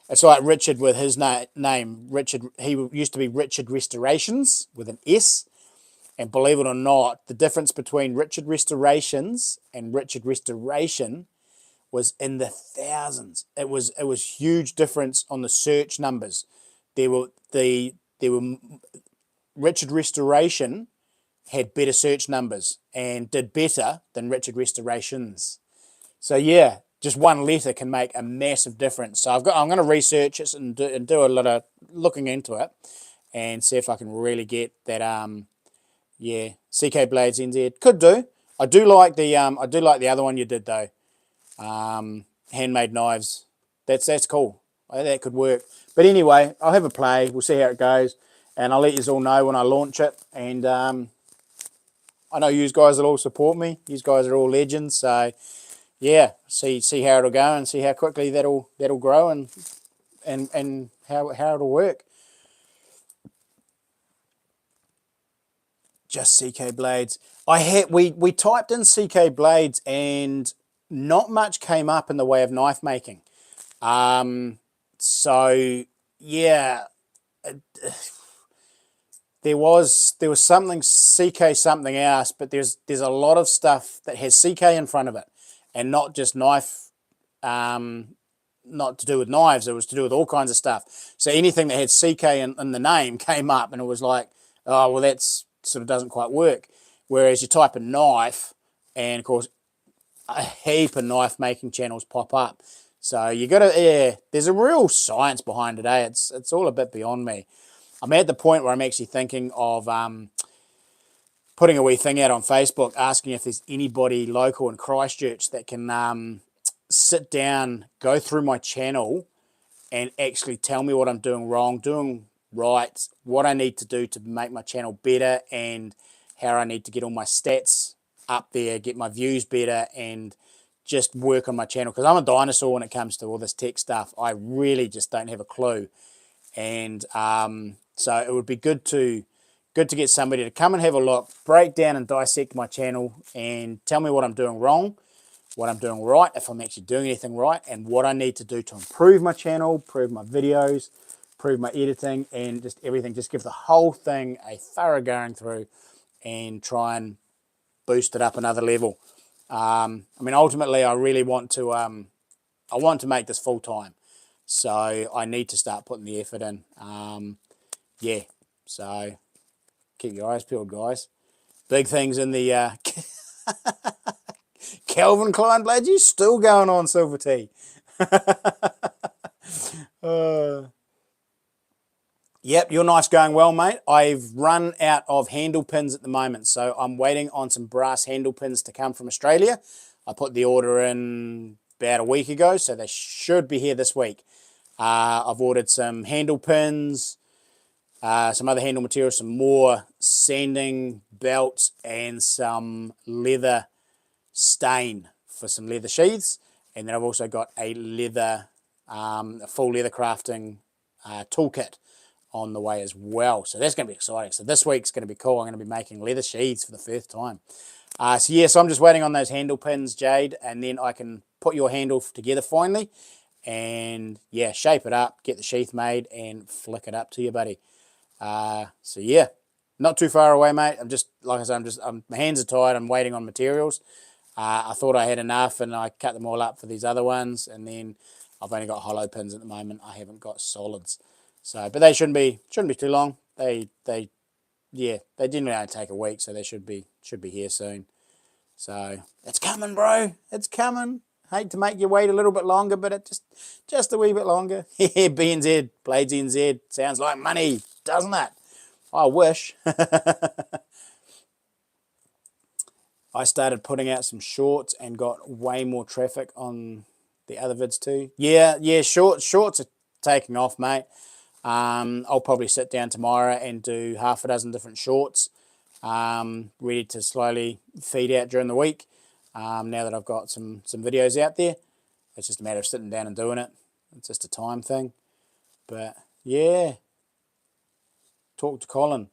It's like Richard with his name. Richard, he used to be Richard Restorations with an S. And believe it or not, the difference between Richard Restorations and Richard Restoration was in the thousands. It was huge difference on the search numbers. There were Richard Restoration had better search numbers and did better than Richard Restorations. So yeah, just one letter can make a massive difference. So I'm going to research it and do a lot of looking into it and see if I can really get that. Yeah, CK Blades NZ could do. I do like the other one you did though. Handmade Knives. That's cool. That could work. But anyway, I'll have a play. We'll see how it goes, and I'll let you all know when I launch it. And I know you guys will all support me. You guys are all legends. So yeah, see how it'll go and see how quickly that'll grow and how it'll work. Just CK Blades. We typed in CK Blades and not much came up in the way of knife making. So yeah, there was something CK something else, but there's a lot of stuff that has CK in front of it, and not just knife. Not to do with knives, it was to do with all kinds of stuff. So anything that had CK in the name came up, and it was like, oh well, that's sort of doesn't quite work. Whereas you type a knife, And of course, a heap of knife making channels pop up. So you got to, yeah, there's a real science behind it, eh? It's all a bit beyond me. I'm at the point where I'm actually thinking of putting a wee thing out on Facebook asking if there's anybody local in Christchurch that can sit down, go through my channel and actually tell me what I'm doing wrong, doing right, what I need to do to make my channel better, and how I need to get all my stats up there, get my views better, and just work on my channel. Because I'm a dinosaur when it comes to all this tech stuff. I really just don't have a clue. And so it would be good to get somebody to come and have a look, break down and dissect my channel, and tell me what I'm doing wrong, what I'm doing right, if I'm actually doing anything right, and what I need to do to improve my channel, improve my videos, improve my editing, and just everything. Just give the whole thing a thorough going through and try and boost it up another level. I mean, ultimately, I really want to make this full time. So I need to start putting the effort in. Yeah, so keep your eyes peeled, guys. Big things in the Calvin Klein Bladgy still going on, Silver Tea. Yep, your knife's going well, mate. I've run out of handle pins at the moment, so I'm waiting on some brass handle pins to come from Australia. I put the order in about a week ago, so they should be here this week. I've ordered some handle pins, some other handle material, some more sanding belts, and some leather stain for some leather sheaths. And then I've also got a full leather crafting toolkit on the way as well. So that's going to be exciting. So this week's going to be cool. I'm going to be making leather sheaths for the first time. So I'm just waiting on those handle pins, Jade, and then I can put your handle together finally. And yeah, shape it up, get the sheath made, and flick it up to you, buddy. So yeah, not too far away, mate. I'm just, like I said, my hands are tied. I'm waiting on materials. I thought I had enough, and I cut them all up for these other ones, and then I've only got hollow pins at the moment. I haven't got solids. So, but they shouldn't be too long. They generally only take a week, so they should be here soon. So it's coming, bro. It's coming. Hate to make you wait a little bit longer, but it just a wee bit longer. Yeah, BNZ, Blades NZ. Sounds like money, doesn't it? I wish. I started putting out some shorts and got way more traffic on the other vids too. Yeah, shorts are taking off, mate. I'll probably sit down tomorrow and do half a dozen different shorts, ready to slowly feed out during the week. Now that I've got some videos out there, it's just a matter of sitting down and doing it. It's just a time thing. But yeah, talk to Colin.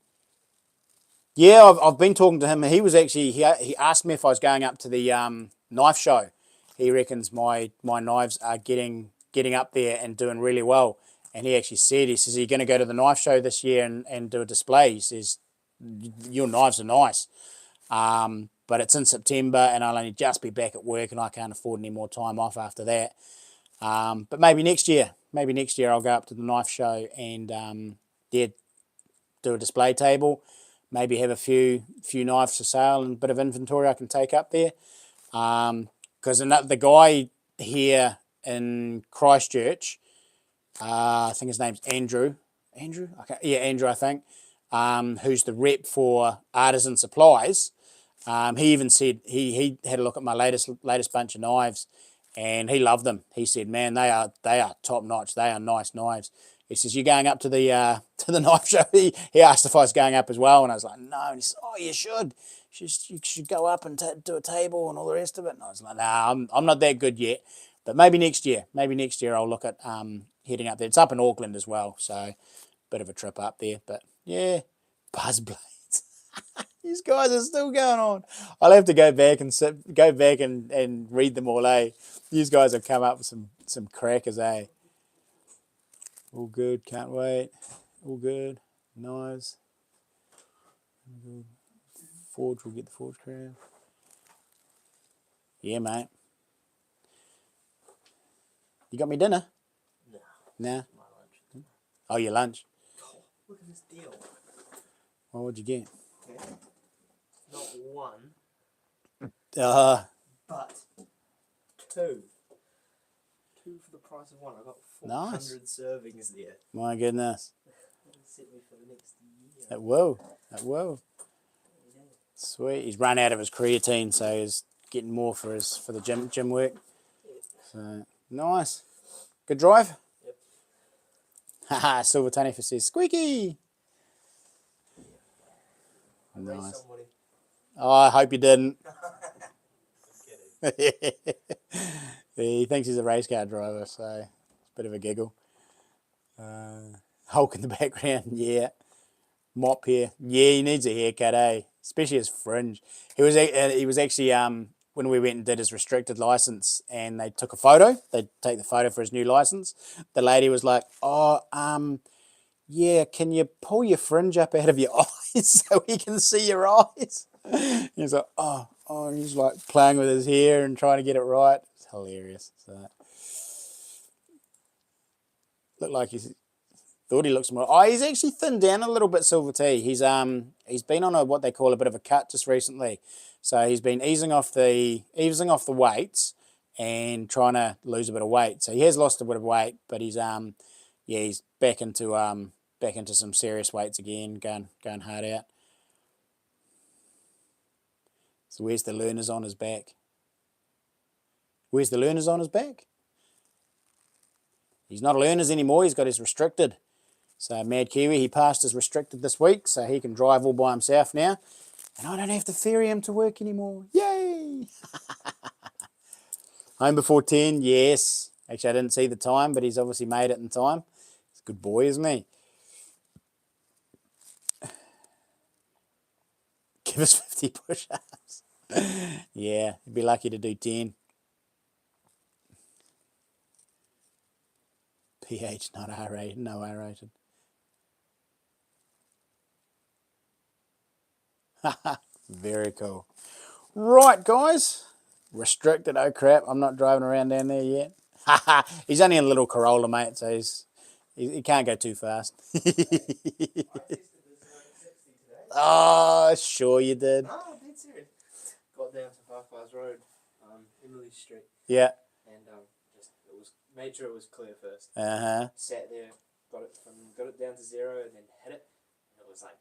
Yeah, I've been talking to him. He was actually he asked me if I was going up to the knife show. He reckons my knives are getting up there and doing really well. And he actually said, he says, "Are you going to go to the knife show this year and do a display?" He says, "Your knives are nice, but it's in September and I'll only just be back at work and I can't afford any more time off after that. But maybe next year I'll go up to the knife show and do a display table." Maybe have a few knives for sale and a bit of inventory I can take up there. Because the guy here in Christchurch, I think his name's Andrew. Andrew? Okay. Yeah, Andrew, I think. Who's the rep for Artisan Supplies. He even said he had a look at my latest bunch of knives, and he loved them. He said, "Man, they are top notch. They are nice knives." He says, "You going up to the knife show?" He asked if I was going up as well, and I was like, "No." And he said, "Oh, you should. You should go up and do a table and all the rest of it." And I was like, "Nah, I'm not that good yet. But maybe next year. Maybe next year I'll look at heading up there. It's up in Auckland as well, so bit of a trip up there. But yeah, buzz blades. These guys are still going on. I'll have to go back and read them all, eh? These guys have come up with some crackers, eh? All good, can't wait. All good. Nice. Forge, we'll get the Forge crown. Yeah, mate. You got me dinner?
No.
Nah.
My lunch.
Oh, your lunch.
Oh, look at this deal.
Well, what'd you get?
Okay. Not one, But two for the price of one. I got 400
Nice.
servings there.
My goodness.
That'll set me for the next year.
It will. It will.
Yeah.
Sweet. He's run out of his creatine, so he's getting more for the gym work. So nice. Good drive.
Yep.
Haha. Silver Tanifer says squeaky.
I raced
Nice.
somebody.
Oh, I hope you didn't.
I'm kidding.
He thinks he's a race car driver, so it's a bit of a giggle. Hulk in the background, yeah. Mop here, yeah. He needs a haircut, eh? Especially his fringe. He was actually when we went and did his restricted license, and they took a photo. They take the photo for his new license. The lady was like, "Oh, yeah, can you pull your fringe up out of your eyes so we can see your eyes?" He's like, oh, and he's like playing with his hair and trying to get it right. It's hilarious. So, looked like he's thought he looks more. Oh, he's actually thinned down a little bit, Silver T. He's been on what they call a bit of a cut just recently. So he's been easing off the weights and trying to lose a bit of weight. So he has lost a bit of weight, but he's he's back into some serious weights again, going hard out. So where's the learners on his back? Where's the learners on his back? He's not a learners anymore. He's got his restricted. So Mad Kiwi, he passed his restricted this week, so he can drive all by himself now. And I don't have to ferry him to work anymore. Yay! Home before 10, yes. Actually, I didn't see the time, but he's obviously made it in time. He's a good boy, isn't he? Give us 50 push-ups. Yeah, he'd be lucky to do 10. pH, not R-rated, no R-rated. Very cool. Right, guys. Restricted, oh crap, I'm not driving around down there yet. He's only in a little Corolla, mate, so he can't go too fast. Oh, sure you did.
No, I'm dead serious. Got down to Farquhar's Road, Emily Street.
Yeah.
And made sure it was clear first.
Uh-huh.
Sat there, got it down to 0, and then hit it. And it was like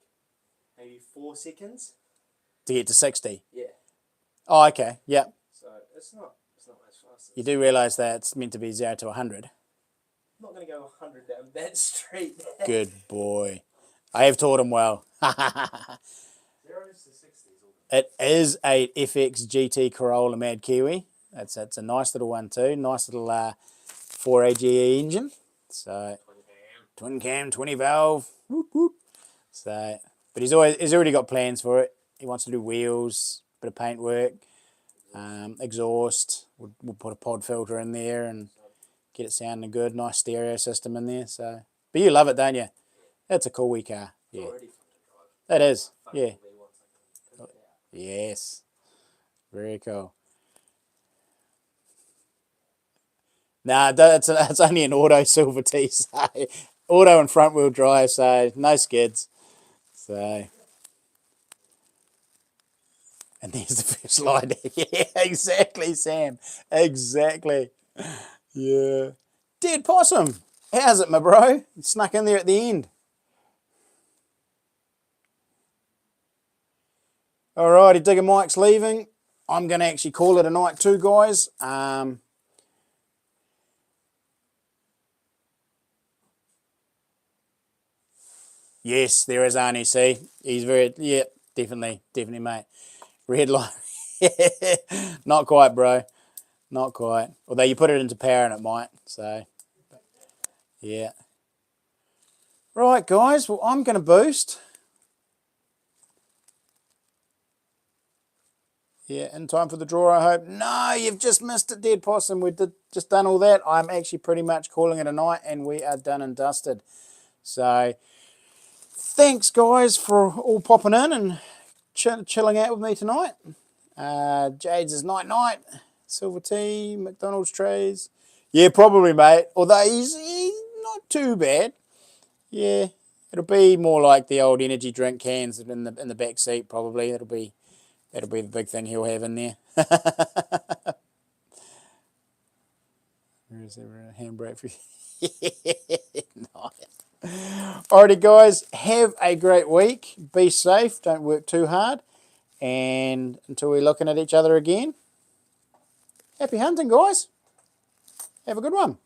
maybe 4 seconds.
To get to 60?
Yeah.
Oh, okay, yeah.
So it's not as fast.
You do realise that it's meant to be 0 to 100.
I'm not going to go 100 down that street.
Good boy. I have taught him well.
0 to 60 is all good.
It is a FX GT Corolla Mad Kiwi. It's a nice little one too. Nice little 4AGE engine. So twin cam, 20 valve. Whoop, whoop. So, but he's already got plans for it. He wants to do wheels, bit of paint work, exhaust. We'll put a pod filter in there and get it sounding good. Nice stereo system in there. So, but you love it, don't you? That's a cool wee car. Yeah,
Already fun to drive.
that is. Yeah.
Once I can put it out.
Yes. Very cool. Nah, it's only an auto Silver T, so auto and front wheel drive, so no skids. So, and there's the first slide. Yeah, exactly, Sam. Exactly. Yeah. Dead possum. How's it, my bro? You snuck in there at the end. Alrighty, Digger Mike's leaving. I'm going to actually call it a night too, guys. Yes, there is Arnie, see. He's very, yeah, definitely, mate. Red light. Not quite, bro. Not quite. Although you put it into power and it might, so, yeah. Right, guys, well, I'm going to boost. Yeah, in time for the draw, I hope. No, you've just missed it, Dead Possum. We just done all that. I'm actually pretty much calling it a night, and we are done and dusted. So, thanks, guys, for all popping in and chilling out with me tonight. Jade's is night-night. Silver tea, McDonald's trays. Yeah, probably, mate. Although he's not too bad. Yeah, it'll be more like the old energy drink cans in the back seat, probably. It'll be That'll be the big thing he'll have in there. Where is there a handbrake for you? Nice. Alrighty, guys, have a great week. Be safe. Don't work too hard. And until we're looking at each other again, happy hunting, guys. Have a good one.